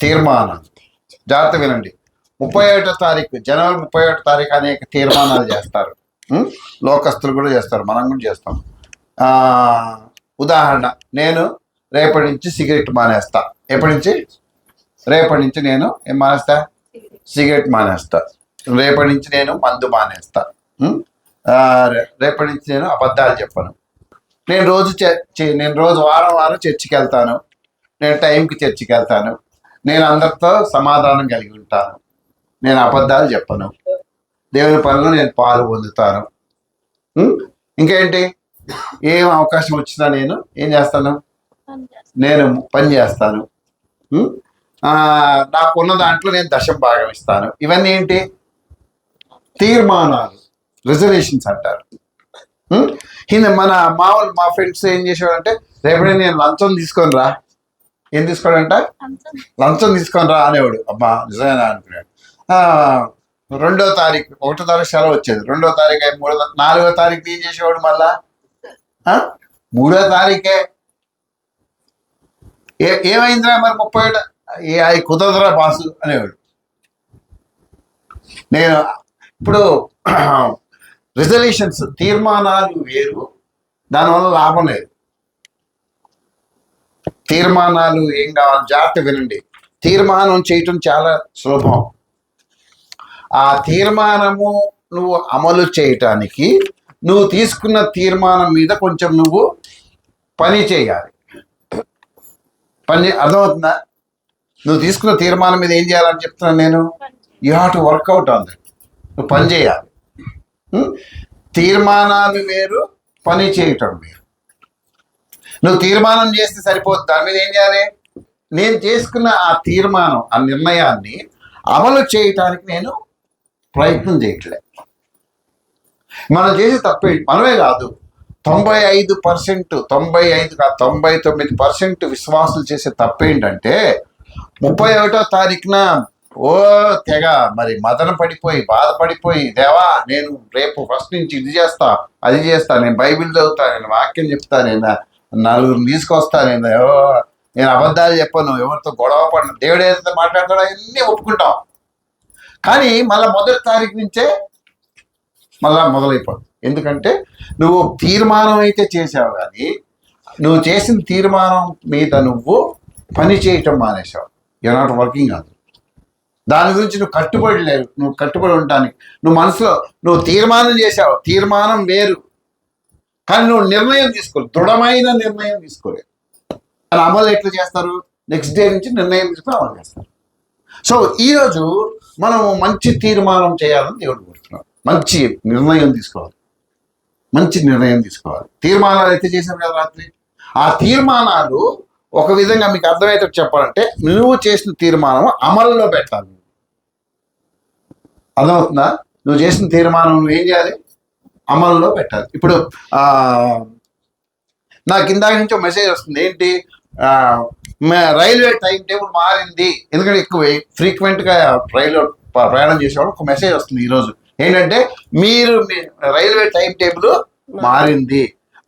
తీర్మానాలు. జాగ్రత్త వినండి. 31వ తారీఖు, జనవరి 31వ తారీఖు అనేక తీర్మానాలు చేస్తారు. లోకస్తులు కూడా చేస్తారు, మనం కూడా చేస్తాం. ఉదాహరణ, నేను రేపటి నుంచి సిగరెట్ మానేస్తా. ఎప్పటి నుంచి? రేపటి నుంచి నేను ఏం మానేస్తా? సిగరెట్ మానేస్తా. రేపటి నుంచి నేను మందు మానేస్తా. రేపటి నుంచి నేను అబద్ధాలు చెప్పను. నేను రోజు వారం చర్చికి వెళ్తాను. నేను టైంకి చర్చికి వెళ్తాను. నేను అందరితో సమాధానం కలిగి ఉంటాను. నేను అబద్ధాలు చెప్పను. దేవుని పనులు నేను పాలు పొందుతాను. ఇంకేంటి? ఏం అవకాశం వచ్చినా నేను ఏం చేస్తాను? నేను పని చేస్తాను. నాకున్న దాంట్లో నేను దశం భాగం ఇస్తాను. ఇవన్నీ ఏంటి? తీర్మానాలు, రిజర్వేషన్స్ అంటారు. మా ఫ్రెండ్స్ ఏం చేసేవాడంటే, రేపటి నేను లంచం తీసుకొని రా. ఏం తీసుకోడంట? లంచం తీసుకొని రా అనేవాడు. అబ్బా నిజమేనా అనుకున్నాడు. 2వ తారీఖు, 1వ తారీఖు సెలవు వచ్చేది. 2వ తారీఖు 4వ తారీఖు ఏం చేసేవాడు? మళ్ళా 3వ తారీఖే ఏమైందిరా మరి 31 అవి కుదరదురా బాసు అనేవాడు. నేను ఇప్పుడు రిజల్యూషన్స్, తీర్మానాలు వేరు, దానివల్ల లాభం లేదు. తీర్మానాలు ఏం కావాలి? జాగ్రత్త వినండి. తీర్మానం చేయటం చాలా సులభం. ఆ తీర్మానము నువ్వు అమలు చేయటానికి నువ్వు తీసుకున్న తీర్మానం మీద కొంచెం నువ్వు పని చేయాలి. అర్థమవుతుందా? నువ్వు తీసుకున్న తీర్మానం మీద ఏం చేయాలని చెప్తున్నాను నేను. You have to work out on that. నువ్వు పని చేయాలి. తీర్మానాలు వేరు, పని చేయటం వేరు. నువ్వు తీర్మానం చేస్తే సరిపోదు. దాని మీద ఏం చేయాలి? నేను చేసుకున్న ఆ తీర్మానం, ఆ నిర్ణయాన్ని అమలు చేయటానికి నేను ప్రయత్నం చేయట్లే. మనం చేసే తప్పే, మనమే కాదు, 95%, 99% విశ్వాసులు చేసే తప్పేంటంటే 31వ తారీఖున తెగ మరి మదన పడిపోయి, బాధపడిపోయి, దేవా నేను రేపు ఫస్ట్ నుంచి ఇది చేస్తా, అది చేస్తా, నేను బైబిల్ చదువుతా, నేను వాక్యం చెప్తా, నేను నలుగురిని తీసుకొస్తా, నేను అబద్ధాలు చెప్పను, ఎవరితో గొడవ పడను, దేవుడు ఏదైతే మాట్లాడతాడో అన్నీ ఒప్పుకుంటాం. కానీ మళ్ళీ 1వ తారీఖు నుంచే మళ్ళా మొదలైపోతుంది. ఎందుకంటే నువ్వు తీర్మానం అయితే చేసావు, కానీ నువ్వు చేసిన తీర్మానం మీద నువ్వు పని చేయటం మానేసావు. You're not working on. దాని గురించి నువ్వు కట్టుబడి లేవు. నువ్వు కట్టుబడి ఉండటానికి నువ్వు మనసులో నువ్వు తీర్మానం చేసావు. తీర్మానం వేరు, కానీ నువ్వు నిర్ణయం తీసుకోలేదు, దృఢమైన నిర్ణయం తీసుకోలేదు. అది అమలు ఎట్లా చేస్తారు? నెక్స్ట్ డే నుంచి నిర్ణయం తీసుకుని అమలు చేస్తారు. సో ఈరోజు మనము మంచి తీర్మానం చేయాలని దేవుడు కోరుతున్నాడు. మంచి నిర్ణయం తీసుకోవాలి. తీర్మానాలు అయితే చేశారు కదా రాత్రి. ఆ తీర్మానాలు ఒక విధంగా మీకు అర్థమయ్యేటట్టు చెప్పాలంటే, నువ్వు చేసిన తీర్మానం అమల్లో పెట్టాలి. అర్థమవుతుందా? నువ్వు చేసిన తీర్మానం నువ్వు ఏం చేయాలి? అమల్లో పెట్టాలి. ఇప్పుడు నాకు ఇందాక నుంచి ఒక మెసేజ్ వస్తుంది. ఏంటి? రైల్వే టైం టేబుల్ మారింది. ఎందుకంటే ఎక్కువ ఫ్రీక్వెంట్గా రైల్లో ప్రయాణం చేసేవాడు ఒక మెసేజ్ వస్తుంది ఈరోజు. ఏంటంటే, మీరు రైల్వే టైం టేబుల్ మారింది.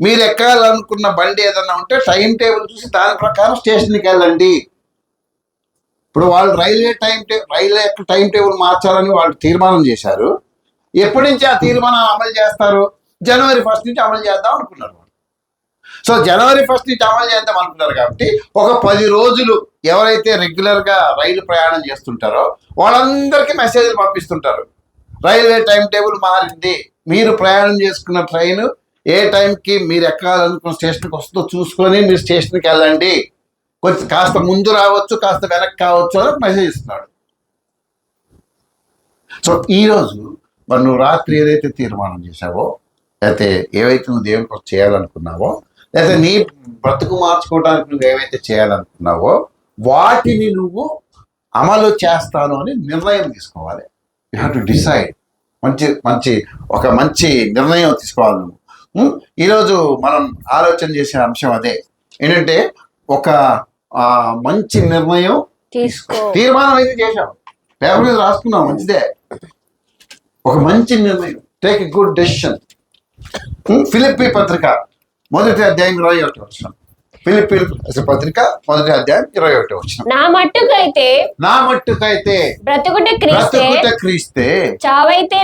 మీరు ఎక్కాలనుకున్న బండి ఏదన్నా ఉంటే టైం టేబుల్ చూసి దాని ప్రకారం స్టేషన్కి వెళ్ళండి. ఇప్పుడు వాళ్ళు రైల్వే టైం టేబుల్ మార్చాలని వాళ్ళు తీర్మానం చేశారు. ఎప్పటి నుంచి ఆ తీర్మానం అమలు చేస్తారు? జనవరి 1 నుంచి అమలు చేద్దాం అనుకున్నారు. సో జనవరి 1 నుంచి అమలు చేద్దాం అనుకున్నారు కాబట్టి ఒక 10 రోజులు ఎవరైతే రెగ్యులర్గా రైలు ప్రయాణం చేస్తుంటారో వాళ్ళందరికీ మెసేజ్లు పంపిస్తుంటారు. రైల్వే టైం టేబుల్ మారింది, మీరు ప్రయాణం చేసుకున్న ట్రైన్ ఏ టైంకి మీరు ఎక్కాలనుకున్న స్టేషన్కి వస్తుందో చూసుకొని మీరు స్టేషన్కి వెళ్ళండి. కొంచెం కాస్త ముందు రావచ్చు, కాస్త వెనక్కి కావచ్చు అని మెసేజ్ ఇస్తున్నాడు. సో ఈరోజు మరి నువ్వు రాత్రి ఏదైతే తీర్మానం చేశావో, లేకపోతే ఏవైతే నువ్వు దేవుని కోసం చేయాలనుకున్నావో, లేకపోతే నీ బ్రతుకు మార్చుకోవడానికి నువ్వు ఏవైతే చేయాలనుకున్నావో వాటిని నువ్వు అమలు చేస్తాను అని నిర్ణయం తీసుకోవాలి. You have to decide. ఒక మంచి నిర్ణయం తీసుకోవాలి నువ్వు. ఈరోజు మనం ఆలోచన చేసిన అంశం అదే. ఏంటంటే ఒక మంచి నిర్ణయం తీర్మానం అయితే చేశాం, పేపర్ మీద రాసుకున్నాం, మంచిదే. ఒక మంచి నిర్ణయం, take a good decision. Philippi పత్రిక 1వ అధ్యాయం 21వ వచనం. ఫిలిప్పీ పత్రిక 1వ అధ్యాయం 21వ వచనం. నా మట్టుకైతే బ్రతుకుట క్రీస్తే చావైతే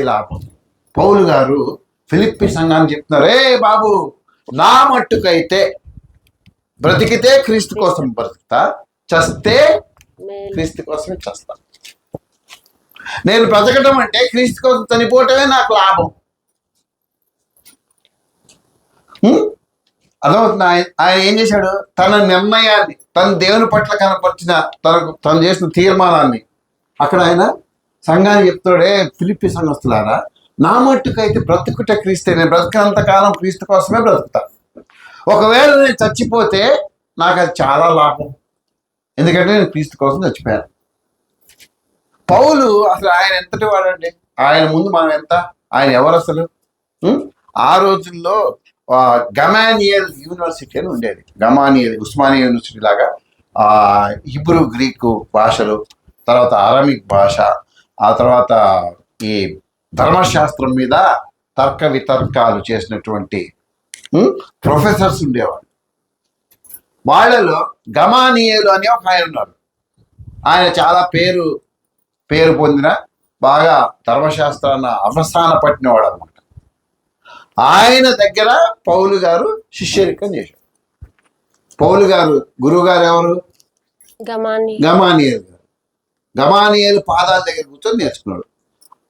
లాభం. పౌలు గారు ఫిలిప్పీ సంఘాన్ని చెప్తున్నారు, ఏ బాబు, నా మట్టుకైతే బ్రతికితే క్రీస్తు కోసం బ్రతుకుతా, చస్తే క్రీస్తు కోసమే చస్తా. నేను బ్రతకడం అంటే క్రీస్తు కోసం చనిపోవటమే నాకు లాభం. అర్థమవుతుంది. ఆయన ఏం చేశాడు? తన నిర్ణయాన్ని, తన దేవుని పట్ల కనపరిచిన తను చేసిన తీర్మానాన్ని అక్కడ ఆయన సంఘాన్ని చెప్తాడే, ఫిలిప్పీ సంఘస్థులారా, నా మట్టుకైతే బ్రతుకుట క్రీస్తే, నేను బ్రతికినంత కాలం క్రీస్తు కోసమే బ్రతుకుతా. ఒకవేళ నేను చచ్చిపోతే నాకు అది చాలా లాభం, ఎందుకంటే నేను క్రీస్తు కోసం చచ్చిపోయాను. పౌలు అసలు ఆయన ఎంతటి వాడండి? ఆయన ముందు మనం ఎంత? ఆయన ఎవరు అసలు? ఆ రోజుల్లో గమానియల్ యూనివర్సిటీ అని ఉండేది. గమానియల్ ఉస్మానియా యూనివర్సిటీ లాగా హిబ్రూ గ్రీకు భాషలు, తర్వాత అరమిక్ భాష, ఆ తర్వాత ఈ ధర్మశాస్త్రం మీద తర్క వితర్కాలు చేసినటువంటి ప్రొఫెసర్స్ ఉండేవాళ్ళు. వాళ్ళలో గమానియేలు అనే ఒక ఆయన ఉన్నారు. ఆయన చాలా పేరు పొందిన, బాగా ధర్మశాస్త్రాన్ని అవసాన పట్టినవాడు అనమాట. ఆయన దగ్గర పౌలు గారు శిష్యరికం చేశాడు. పౌలు గారు గురువు గారు ఎవరు? గమానియేలు గారు. గమానియేలు పాదాల దగ్గర కూర్చొని నేర్చుకున్నాడు.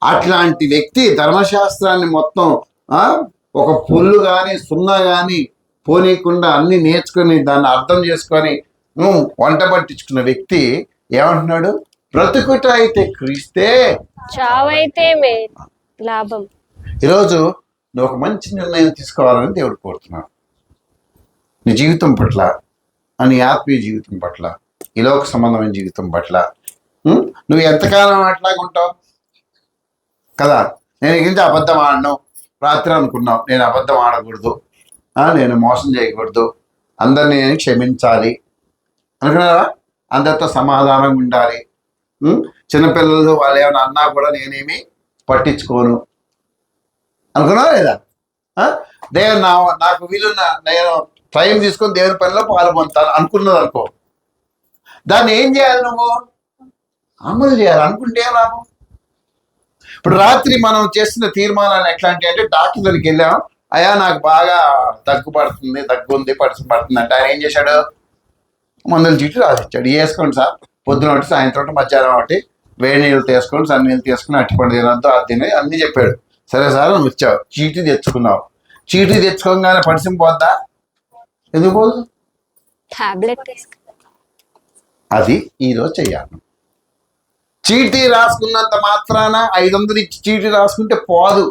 అట్లాంటి వ్యక్తి ధర్మశాస్త్రాన్ని మొత్తం ఒక పుల్లు కానీ సున్నా కానీ పోనీయకుండా అన్ని నేర్చుకొని దాన్ని అర్థం చేసుకొని వంట పట్టించుకున్న వ్యక్తి ఏమంటున్నాడు? బ్రతుకుట అయితే క్రీస్తే, చావైతే లాభం. ఈరోజు నువ్వు ఒక మంచి నిర్ణయం తీసుకోవాలని దేవుడు కోరుతున్నాడు. నీ జీవితం పట్ల, నీ ఆత్మీయ జీవితం పట్ల, ఈ లోక సంబంధమైన జీవితం పట్ల నువ్వు ఎంతకాలం అట్లాగా ఉంటావు కదా? నేను ఇంత అబద్ధం ఆడను, రాత్రి అనుకున్నావు నేను అబద్ధం ఆడకూడదు, నేను మోసం చేయకూడదు, అందరినీ నేను క్షమించాలి అనుకున్నావా? అందరితో సమాధానంగా ఉండాలి, చిన్నపిల్లలు వాళ్ళు ఏమైనా అన్నా కూడా నేనేమి పట్టించుకోను అనుకున్నావా లేదా? దేవుడు నాకు వీలున్న నేను టైం తీసుకొని దేవుని పనిలో పాల్గొంటాను అనుకున్నది అనుకో, దాన్ని ఏం చేయాలి? నువ్వు అమలు చేయాలి. అనుకుంటే లాభం. ఇప్పుడు రాత్రి మనం చేస్తున్న తీర్మానాలు ఎట్లాంటి అంటే, డాక్టర్ దగ్గరికి వెళ్ళాం, అయ్యా నాకు బాగా దగ్గు ఉంది, పడుతుంది అంటే ఆయన ఏం చేశాడు? మందుల చీటి రాసిచ్చాడు. వేసుకోండి సార్, పొద్దున ఒకటి, సాయంత్రం ఒకటి, మధ్యాహ్నం ఒకటి, వేడి నీళ్ళు తీసుకొని, సన్ని నీళ్ళు తీసుకుని, అట్టిపండు తినద్దు, అది తిని అన్నీ చెప్పాడు. సరే సార్ నువ్వు వచ్చావు, చీటీ తెచ్చుకున్నావు. చీటీ తెచ్చుకోగానే పడిసం పోద్దా? ఎందుకు పోదు? అది ఈరోజు చెయ్యాలి. చీటీ రాసుకున్నంత మాత్రాన 500 ఇచ్చి చీటీ రాసుకుంటే పోదు.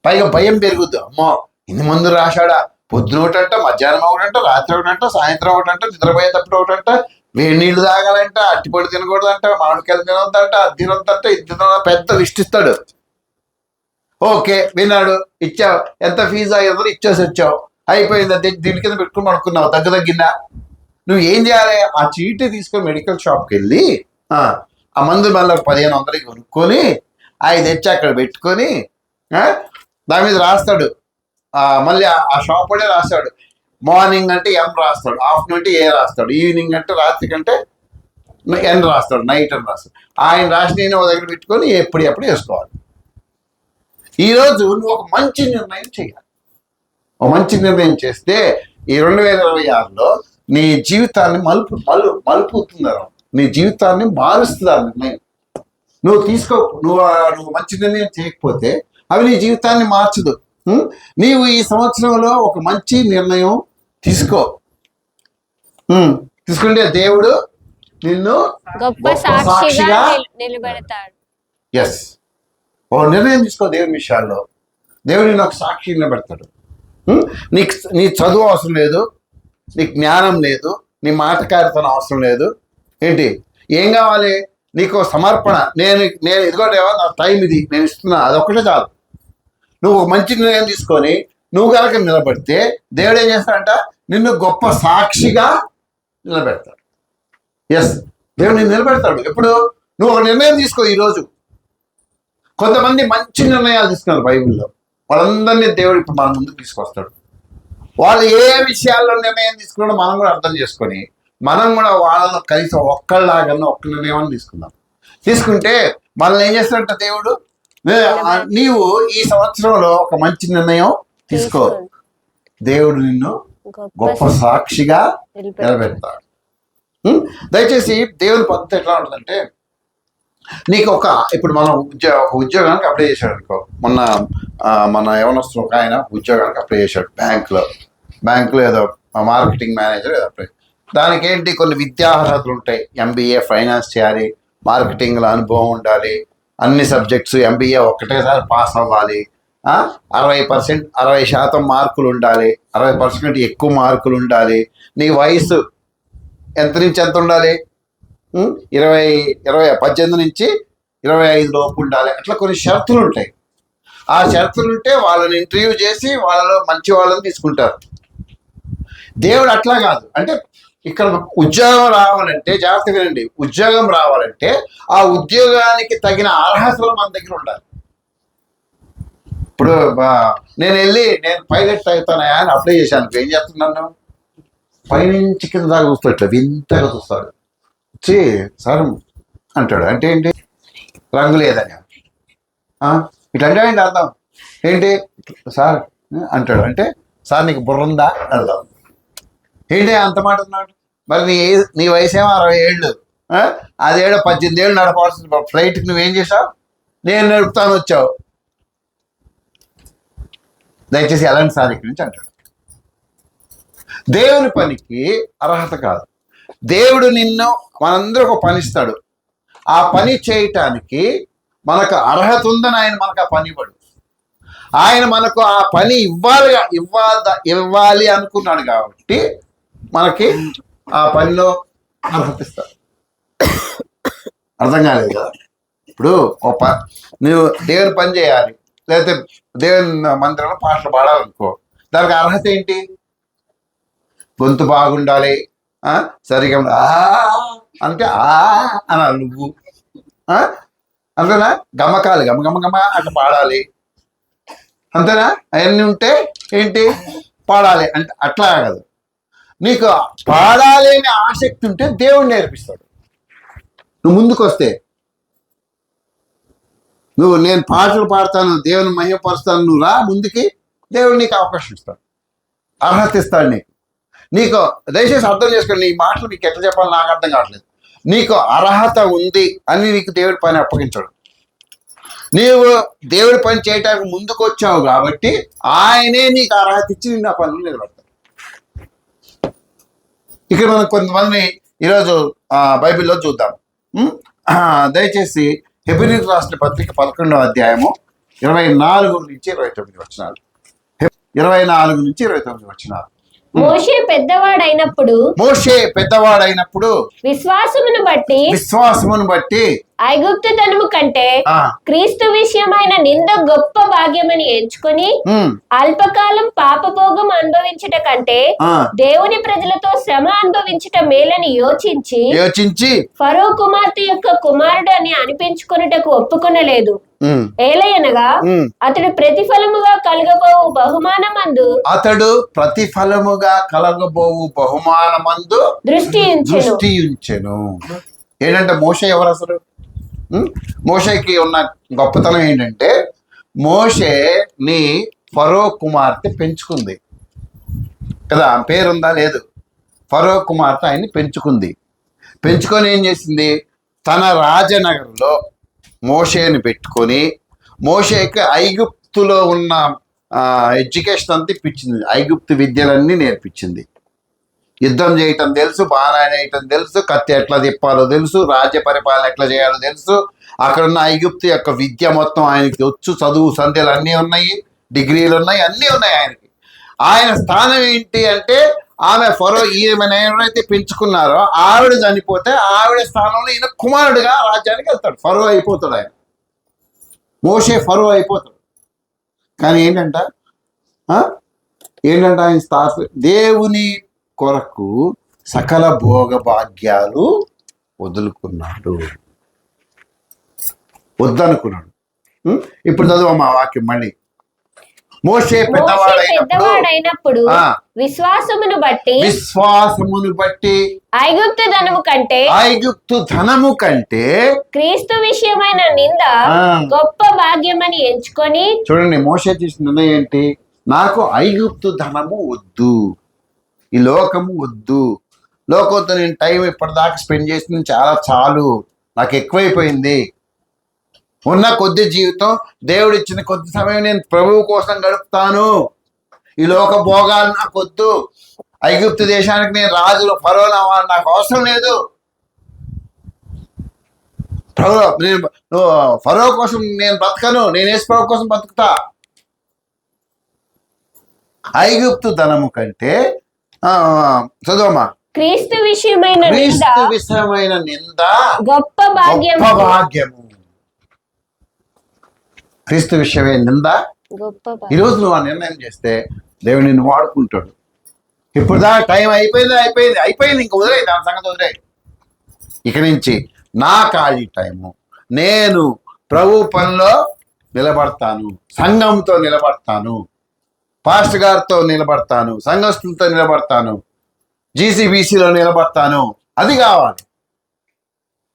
పైగా భయం పెరుగుద్ది. అమ్మో ఇన్ని మందు రాశాడా, పొద్దున ఒకటంట, మధ్యాహ్నం ఒకటంట, రాత్రి ఒకటంట, సాయంత్రం ఒకటంట, నిద్రపోయేటప్పుడు ఒకటంట, వేడి నీళ్లు తాగాలంట, అట్టిపొడి తినకూడదంట, మామిడికాయలు తినొద్దంట, అది తినొద్దంట, ఇది తిన, పెద్ద లిస్ట్ ఇస్తాడు. ఓకే విన్నాడు, ఇచ్చావు, ఎంత ఫీజు 500 ఇచ్చేసి వచ్చావు, అయిపోయింది. దీని కింద పెట్టుకుని అనుకున్నావు, తగ్గిందా? నువ్వు ఏం చేయాలి? ఆ చీటీ తీసుకొని మెడికల్ షాప్కి వెళ్ళి ఆ మందు మళ్ళీ 1500కి కొనుక్కొని 5 తెచ్చి అక్కడ పెట్టుకొని దాని మీద రాస్తాడు. మళ్ళీ ఆ షాప్ వాడే రాస్తాడు. మార్నింగ్ అంటే ఎం రాస్తాడు, ఆఫ్టర్నూన్ అంటే ఏ రాస్తాడు, ఈవినింగ్ అంటే రాత్రి కంటే ఎన్ రాస్తాడు, నైట్ అని రాస్తాడు. ఆయన రాసిన ఒక దగ్గర పెట్టుకొని ఎప్పుడు వేసుకోవాలి. ఈరోజు నువ్వు ఒక మంచి నిర్ణయం చేయాలి. ఒక మంచి నిర్ణయం చేస్తే ఈ 2026లో నీ జీవితాన్ని మలుపుతున్నారు, నీ జీవితాన్ని మారుస్తుంది ఆ నిర్ణయం. నువ్వు మంచి నిర్ణయం చేయకపోతే అవి నీ జీవితాన్ని మార్చదు. నీవు ఈ సంవత్సరంలో ఒక మంచి నిర్ణయం తీసుకుంటే దేవుడు నిన్ను గొప్ప సాక్షిగా నిలబెడతాడు. ఎస్, ఒక నిర్ణయం తీసుకో దేవుని విషయాల్లో. దేవుడు నిన్ను ఒక సాక్షి నిలబెడతాడు. నీ చదువు అవసరం లేదు, నీ జ్ఞానం లేదు, నీ మాటకారితనం అవసరం లేదు. ఏంటి ఏం కావాలి? నీకు సమర్పణ. నేను ఇదిగోటేవా నా టైం ఇది నేను ఇస్తున్నా, అదొక్కటే చాలు. నువ్వు ఒక మంచి నిర్ణయం తీసుకొని నువ్వు కనుక నిలబడితే దేవుడు ఏం చేస్తాడంట? నిన్ను గొప్ప సాక్షిగా నిలబెడతాడు. ఎస్, దేవుడు నిన్ను నిలబెడతాడు. ఎప్పుడు? నువ్వు ఒక నిర్ణయం తీసుకో. ఈరోజు కొంతమంది మంచి నిర్ణయాలు తీసుకున్నారు బైబిల్లో, వాళ్ళందరినీ దేవుడు ఇప్పుడు మన ముందుకు తీసుకొస్తాడు. వాళ్ళు ఏ విషయాల్లో నిర్ణయం తీసుకున్నాడో మనం కూడా అర్థం చేసుకొని మనం కూడా వాళ్ళలో కనీసం ఒక్కళ్ళలాగా ఒక్క నిర్ణయం తీసుకుందాం. తీసుకుంటే మనల్ని ఏం చేస్తాడంట దేవుడు, నీవు ఈ సంవత్సరంలో ఒక మంచి నిర్ణయం తీసుకో, దేవుడు నిన్ను గొప్ప సాక్షిగా నిలబెడతాడు. దయచేసి దేవుని పద్ధతి ఎట్లా ఉంటుందంటే, నీకు ఇప్పుడు మనం ఉద్యోగానికి అప్లై చేశాడు అనుకో. మన యవనస్తులు ఒక ఆయన ఉద్యోగానికి అప్లై చేశాడు బ్యాంకులో ఏదో మార్కెటింగ్ మేనేజర్ ఏదో అప్లై. దానికి ఏంటి, కొన్ని విద్యార్హతలు ఉంటాయి. MBA ఫైనాన్స్ చేయాలి, మార్కెటింగ్లో అనుభవం ఉండాలి, అన్ని సబ్జెక్ట్స్ MBA ఒక్కటేసారి పాస్ అవ్వాలి, 60% మార్కులు ఉండాలి, 60% ఎక్కువ మార్కులు ఉండాలి, నీ వయసు ఎంత నుంచి ఎంత ఉండాలి, 18 నుంచి 25 లోపు ఉండాలి. అట్లా కొన్ని షరతులు ఉంటాయి. ఆ షరతులు ఉంటే వాళ్ళని ఇంటర్వ్యూ చేసి వాళ్ళలో మంచి వాళ్ళని తీసుకుంటారు. దేవుడు అట్లా కాదు. అంటే ఇక్కడ ఉద్యోగం రావాలంటే, జాగ్రత్తగా వినండి, ఉద్యోగం రావాలంటే ఆ ఉద్యోగానికి తగిన అర్హతలు మన దగ్గర ఉండాలి. ఇప్పుడు నేను పైలట్ అవుతానయా అని అప్లై చేశాను. ఏం చేస్తున్నాను, పైనుంచి కింద దాకా చూస్తాడు, ఇట్లా వింతగా చూస్తాడు. వచ్చి సార్ అంటాడు. అంటే ఏంటి, రంగు లేదని. ఇట్లా అంటే ఏంటి అర్థం ఏంటి, సార్ అంటాడు. అంటే సార్ నీకు బుర్ర ఉందా అర్థం ఏంటి, అంత మాట అన్నాడు. మరి నీ వయసు ఏమో 60 ఏళ్ళు, అదేడో 18 ఏళ్ళు నడపాల్సిన ఫ్లైట్కి నువ్వేం చేసావు, నేను నడుపుతాను వచ్చావు. దయచేసి ఎలాంటి సార్ ఇక్కడి నుంచి అంటాడు. దేవుని పనికి అర్హత కాదు. దేవుడు నిన్ను మనందరూ ఒక పని ఇస్తాడు. ఆ పని చేయటానికి మనకు అర్హత ఉందని ఆయన మనకు ఆ పని ఇవ్వడు. ఆయన మనకు ఆ పని ఇవ్వాలి అనుకున్నాడు కాబట్టి మనకి ఆ పనిలో అర్హత ఇస్తాడు. అర్థం కాలేదు కదా. ఇప్పుడు నువ్వు దేవుని పని చేయాలి, లేకపోతే దేవుని మందిరంలో పాటలు పాడాలనుకో, దానికి అర్హత ఏంటి, గొంతు బాగుండాలి, సరిగా అంటే అనాలి నువ్వు, అంతేనా, గమకాలి గమ అట్లా పాడాలి, అంతేనా, అవన్నీ ఉంటే ఏంటి పాడాలి అంటే అట్లా కాదు. నీకు పాడాలి అనే ఆసక్తి ఉంటే దేవుడు నేర్పిస్తాడు. నువ్వు ముందుకు వస్తే, నేను పాటలు పాడతాను, దేవుని మహిమపరుస్తాను, నువ్వు రా ముందుకి, దేవుడు నీకు అవకాశం ఇస్తాడు, అర్హత ఇస్తాడు. నీకు దయచేసి అర్థం చేసుకోండి. ఈ మాటలు నీకు ఎట్లా చెప్పాలి నాకు అర్థం కావట్లేదు. నీకు అర్హత ఉంది అని నీకు దేవుడి పని అప్పగించాడు. నీవు దేవుడి పని చేయడానికి ముందుకు వచ్చావు కాబట్టి ఆయనే నీకు అర్హత ఇచ్చి నిన్ను ఆ పనులు నిలబడతాడు. ఇక్కడ మనం కొంతమంది ఈరోజు బైబిల్లో చూద్దాం. దయచేసి హెబ్రీయులకు రాసిన పత్రిక 11వ అధ్యాయము 24 నుంచి 29 వచనాలు. 24 నుంచి 29 వచనాలు. మోషే పెద్దవాడైనప్పుడు విశ్వాసమును బట్టి ఐగుప్తుతనము కంటే క్రీస్తు విషయమైన నింద గొప్ప భాగ్యమని ఎంచుకొని అల్పకాలం పాపభోగం అనుభవించుట కంటే దేవుని ప్రజలతో శ్రమ అనుభవించుట మేలని యోచించి ఫరో కుమార్తె యొక్క కుమారుడు అని అనిపించుకొనుటకు ఒప్పుకొనలేదు. ఏలయనగా అతడు ప్రతిఫలముగా కలగబోవు బహుమానమందు దృష్టి ఉంచెను. ఏంటంటే మోషే ఎవరు అసలు? మోషేకి ఉన్న గొప్పతనం ఏంటంటే, మోషేని ఫరో కుమార్తె పెంచుకుంది కదా, పేరుందా లేదు, ఫరో కుమార్తె ఆయన్ని పెంచుకొని ఏం చేసింది, తన రాజనగర్లో మోషేని పెట్టుకొని మోషేకి ఐగుప్తులో ఉన్న ఎడ్యుకేషన్ అంతా ఇప్పించింది, ఐగుప్తు విద్యలన్నీ నేర్పించింది. యుద్ధం చేయటం తెలుసు, బాణాలు వేయటం తెలుసు, కత్తి ఎట్లా తిప్పాలో తెలుసు, రాజ్య పరిపాలన ఎట్లా చేయాలో తెలుసు. అక్కడ ఉన్న ఐగుప్తు యొక్క విద్య మొత్తం ఆయనకి వచ్చు, చదువు సంధ్యలు అన్నీ ఉన్నాయి, డిగ్రీలు ఉన్నాయి, అన్నీ ఉన్నాయి ఆయనకి. ఆయన స్థానం ఏంటి అంటే, ఆమె ఫరో ఈమెను ఎవరైతే పెంచుకున్నారో ఆవిడ చనిపోతే ఆవిడ స్థానంలో ఈయన కుమారుడిగా రాజ్యానికి వెళ్తాడు, ఫరో అయిపోతాడు. ఆయన మోషే ఫరో అయిపోతాడు. కానీ ఏంటంట ఆయన దేవుని కొరకు సకల భోగ భాగ్యాలు వదులుకున్నాడు, వద్దనుకున్నాడు. ఇప్పుడు చదువు మా వాక్యం మళ్ళీ. మోషే పెద్దవాడైనప్పుడు ఆ. విశ్వాసమును బట్టి ఐగుప్తు ధనము కంటే క్రీస్తు విషయమైన నింద గొప్ప భాగ్యమని ఎంచుకొని. చూడండి, మోషే చేసిన నిర్ణయం ఏంటి? నాకు ఐగుప్తు ధనము వద్దు, ఈ లోకము వద్దు, లోకంతో నేను టైం ఇప్పటిదాకా స్పెండ్ చేసింది చాలా చాలు, నాకు ఎక్కువైపోయింది. ఉన్న కొద్ది జీవితం, దేవుడు ఇచ్చిన కొద్ది సమయం నేను ప్రభువు కోసం గడుపుతాను. ఈ లోక భోగాలు నాకు వద్దు. ఐగుప్తు దేశానికి నేను రాజులు ఫరోనా నాకు అవసరం లేదు. ఫరో కోసం నేను బ్రతకను, నేను యేసు ప్రభు కోసం బ్రతుకుతా. ఐగుప్తు ధనము కంటే చదవమ్మా. క్రీస్తు విషయమైన నింద గొప్ప భాగ్యము. క్రీస్తు విషయమైన నింద ఈరోజు నువ్వు ఆ నిర్ణయం చేస్తే దేవుడు నిన్ను వాడుకుంటాడు. ఇప్పుడు దాకా టైం అయిపోయింది, ఇంక వదిలే, దాని సంగతి వదిలే. ఇక నుంచి నా ఖాళీ టైము, నేను ప్రభు పనిలో నిలబడతాను, సంఘంతో నిలబడతాను, పాస్టర్ గారితో నిలబడతాను, సంఘస్థులతో నిలబడతాను, జీసీబీసీలో నిలబడతాను. అది కావాలి.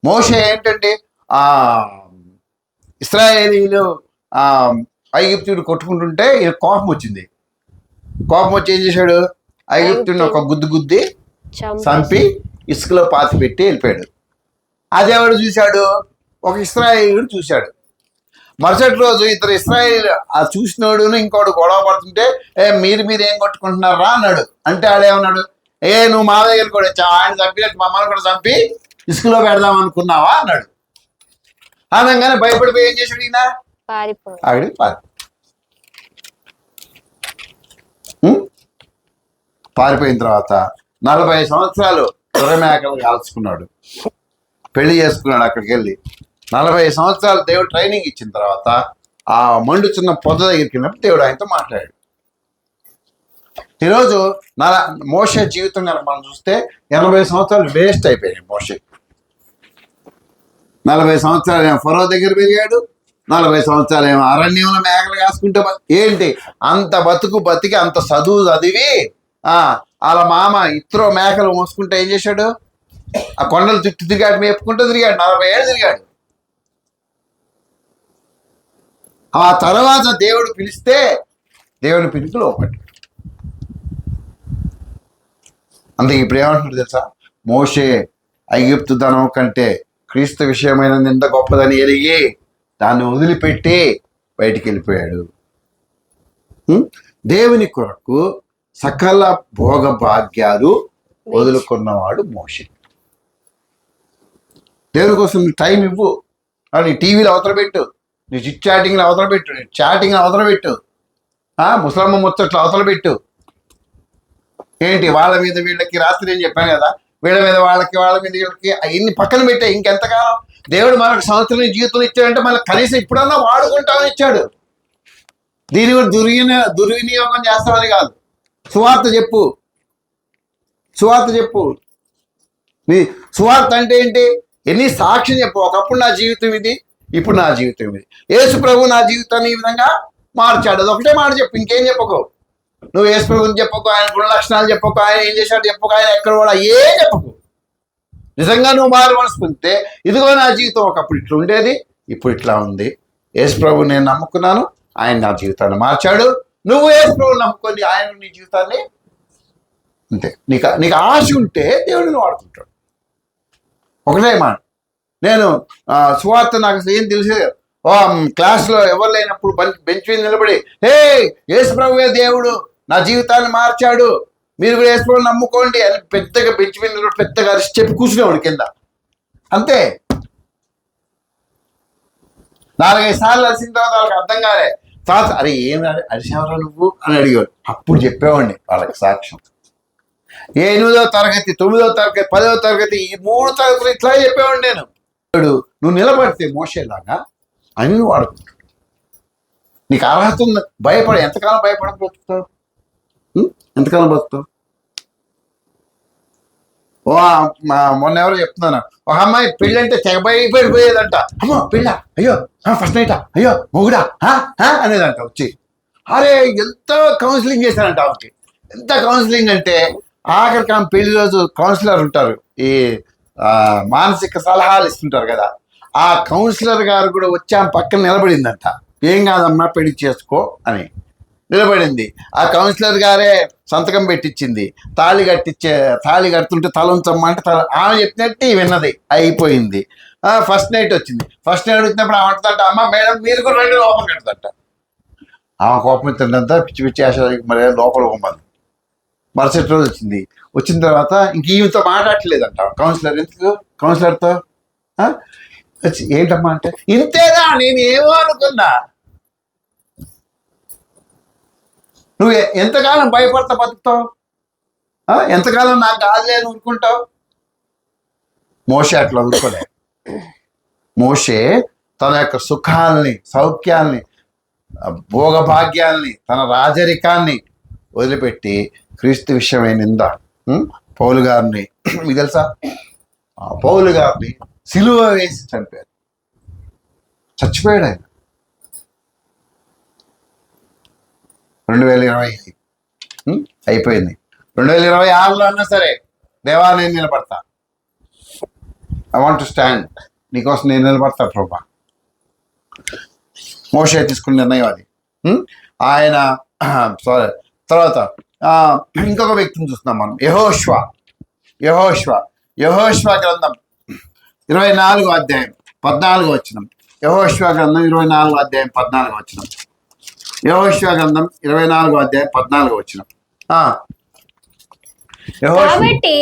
మోషే ఏంటంటే ఇశ్రాయేలీలు ఐగుప్తుడు కొట్టుకుంటుంటే కోపం వచ్చింది. కోపం వచ్చి ఏం చేశాడు? ఐగుప్తుడిని ఒక గుద్ది చంపి ఇసుకలో పాతి పెట్టి వెళ్ళిపోయాడు. అదేవాడు చూశాడు, ఒక ఇశ్రాయేలీయుడు చూశాడు. మరుసటి రోజు ఇద్దరు ఇశ్రాయేలీలు ఆ చూసినోడును ఇంకోటి గొడవ పడుతుంటే మీరు ఏం కొట్టుకుంటున్నారా అన్నాడు. అంటే ఆడేమన్నాడు, నువ్వు మా దగ్గర కూడా ఆయన చంపినట్టు మమ్మల్ని కూడా చంపి ఇసుకలో పెడదాం అనుకున్నావా అన్నాడు. అనగానే భయపడిపోయి ఏం చేశాడు ఈయన? ఆవిడ పారిపోయిన తర్వాత 40 సంవత్సరాలు గొర్రెమేకలు కాల్చుకున్నాడు, పెళ్లి చేసుకున్నాడు. అక్కడికి వెళ్ళి 40 సంవత్సరాలు దేవుడు ట్రైనింగ్ ఇచ్చిన తర్వాత ఆ మండుచున్న పొద దగ్గరికి వెళ్ళినప్పుడు దేవుడు ఆయనతో మాట్లాడాడు. ఈరోజు మోషే జీవితం కనుక మనం చూస్తే 80 సంవత్సరాలు వేస్ట్ అయిపోయాయి. మోషే 40 సంవత్సరాలు ఏమో ఫరో దగ్గర పెరిగాడు, 40 సంవత్సరాలు ఏమో అరణ్యంలో మేకలు కాసుకుంటే ఏంటి అంత బతికి అంత చదువు చదివి వాళ్ళ మామ ఇత్రో మేకలు మోసుకుంటే ఏం చేశాడు? ఆ కొండలు చుట్టూ తిరిగాడు, మేపుకుంటూ తిరిగాడు, 40 ఏళ్ళు తిరిగాడు. ఆ తర్వాత దేవుడు పిలిస్తే దేవుని పిలుపులో ఒకటి. అందుకే ఇప్పుడు ఏమంటున్నాడు తెలుసా? మోషే ఐగుప్తు ధనం కంటే క్రీస్తు విషయమైన నింద గొప్పదని ఎరిగి దాన్ని వదిలిపెట్టి బయటికి వెళ్ళిపోయాడు. దేవుని కొరకు సకల భోగ భాగ్యాలు వదులుకున్నవాడు మోషే. దేవుని కోసం నీ టైం ఇవ్వు, నీ టీవీలో అవతల పెట్టు, నీ చిట్ చాటింగ్లో అవతల పెట్టు, నీ చాటింగ్లో అవతల పెట్టు, ముసలమ్మ ముచ్చట్లు అవతల పెట్టు. ఏంటి వాళ్ళ మీద వీళ్ళకి రాత్రి నేను చెప్పాను కదా, వీళ్ళ మీద వాళ్ళ మీద వీళ్ళకి అవన్నీ పక్కన పెట్టే. ఇంకెంతకాలం? దేవుడు మనకు సంవత్సరం జీవితం ఇచ్చాడంటే మనకు కనీసం ఇప్పుడన్నా వాడుకుంటామని ఇచ్చాడు. దీని కూడా దుర్వినియోగం చేస్తామని కాదు. సువార్త చెప్పు. నీ సువార్త అంటే ఏంటి? ఎన్ని సాక్ష్యం చెప్పు. ఒకప్పుడు నా జీవితం ఇది, ఇప్పుడు నా జీవితం ఇది. యేసు ప్రభు నా జీవితాన్ని ఈ విధంగా మార్చాడు. అది ఒకటే మాట చెప్పు, ఇంకేం చెప్పకు. నువ్వు యేసు ప్రభుని చెప్పకు, ఆయన గుణ లక్షణాలు చెప్పకు, ఆయన ఏం చేశాడు చెప్పకు, ఆయన ఎక్కడ కూడా ఏం చెప్పకు. నిజంగా నువ్వు మారు మనసుకుంటే ఇదిగో నా జీవితం ఒకప్పుడు ఇట్లా ఉండేది, ఇప్పుడు ఇట్లా ఉంది. యేసు ప్రభు నేను నమ్ముకున్నాను, ఆయన నా జీవితాన్ని మార్చాడు. నువ్వు యేసు ప్రభుని నమ్ముకొని ఆయన నీ జీవితాన్ని అంతే. నీకు ఆశ ఉంటే దేవుడిని వాడుకుంటాడు. ఒకటే మాట. నేను సువార్త నాకు ఏం తెలిసేది, క్లాస్లో ఎవరు లేనప్పుడు బెంచ్ మీద నిలబడి యేసు ప్రభువే దేవుడు నా జీవితాన్ని మార్చాడు, మీరు కూడా యేసు ప్రభువుని నమ్ముకోండి అని పెద్దగా బెంచ్ మీద నిలబడి పెద్దగా అరిచి చెప్పి కూర్చునేవాడు కింద. అంతే. 4-5 సార్లు అరిసిన తర్వాత వాళ్ళకి అర్థం కాలే. తర్వాత అరే ఏం అరిసేవరా నువ్వు అని అడిగాడు. అప్పుడు చెప్పేవాడిని వాళ్ళకి సాక్ష్యం. 8వ తరగతి, 9వ తరగతి, 10వ తరగతి, ఈ 3 తరగతులు ఇట్లా చెప్పేవాడిని నేను. నువ్వు నిలబడితే మోషేలాగా అన్ని వాడుకుంటాడు. నీకు అర్హత ఉంది. ఎంతకాలం భయపడబోతుతావు? ఎంతకాలం బతుకుతావు? మొన్న ఎవరో చెప్తున్నాను, ఒక అమ్మాయి పెళ్ళి అంటే తెగ భయపడిపోయేదంట. అమ్మో పెళ్ళ, అయ్యో ఫస్ట్ నైటా, అయ్యో మొగుడా అనేదంట వచ్చి. అరే ఎంతో కౌన్సిలింగ్ చేశారంట ఆమెకి. ఎంత కౌన్సిలింగ్ అంటే ఆఖరికి ఆమె పెళ్లి రోజు కౌన్సిలర్ ఉంటారు, ఈ మానసిక సలహాలు ఇస్తుంటారు కదా, ఆ కౌన్సిలర్ గారు కూడా వచ్చి ఆమె పక్కన నిలబడిందంట. ఏం కాదమ్మా పెళ్లి చేసుకో అని నిలబడింది. ఆ కౌన్సిలర్ గారే సంతకం పెట్టించింది. తాళి కడుతుంటే తల ఉంచమ్మా అంటే ఆమె చెప్పినట్టు విన్నది, అయిపోయింది. ఫస్ట్ నైట్ వచ్చింది. ఫస్ట్ నైట్ వచ్చినప్పుడు ఆమె అంటుందంట, అమ్మ మేడం మీరు కూడా రెండు లోపల కడతంట. ఆమె కోపం ఎత్తుందంతా పిచ్చి పిచ్చి ఆశ మరి లోపల పోమని. మరుసటి రోజు వచ్చింది. వచ్చిన తర్వాత ఇంక ఈమెతో మాట్లాడలేదంట కౌన్సిలర్. ఎందుకు కౌన్సిలర్తో వచ్చి ఏంటమ్మా అంటే, ఇంతేనా నేను ఏమో అనుకున్నా, నువ్వు ఎంతకాలం భయపడతా బతుకుతావు, ఎంతకాలం నాకు కాదులే అని ఊరుకుంటావు. మోషే అట్లా ఊరుకోలే. మోషే తన యొక్క సుఖాల్ని, సౌఖ్యాల్ని, భోగభాగ్యాల్ని, తన రాజరికాన్ని వదిలిపెట్టి క్రీస్తు విషయమై నింద పౌలు గారిని, మీకు తెలుసా పౌలు గారిని సిలువ వేసి చంపారు. చచ్చిపోయాడు ఆయన. 2020 అయిపోయింది. 2026లో అన్నా సరే దేవా నేను నిలబడతా, ఐ వాంట్ టు స్టాండ్, నీకోసం నేను నిలబడతా ప్రభా. మోషే తీసుకున్న నిర్ణయం అది. ఆయన సారీ తర్వాత ఇంకొక వ్యక్తిని చూస్తున్నాం మనం, యెహోషువ గ్రంథం 24వ అధ్యాయం 14వ వచనం. యెహోషువ గ్రంథం 24వ అధ్యాయం 14వ వచనం. యెహోషువ గ్రంథం 24వ అధ్యాయం 14వ వచనం. కాబట్టి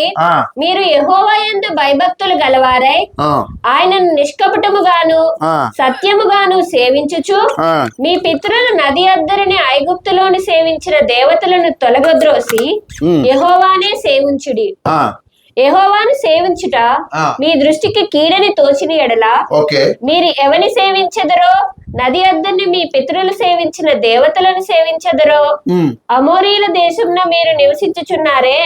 మీరు యెహోవా యందు భయభక్తులు గలవారై ఆయనను నిష్కపటముగాను సత్యముగాను సేవించుచు మీ పితరులు నది అద్దరిని ఐగుప్తులోని సేవించిన దేవతలను తొలగద్రోసి యెహోవానే సేవించుడి. యెహోవాను సేవించుట మీ దృష్టికి కీడని తోచిన ఎడల మీరు ఎవని సేవించెదరో, నది అద్దరిని మీ పితరులు సేవించిన దేవతలను సేవించెదరో, అమోరీల దేశంలో మీరు నివసించుచున్నారే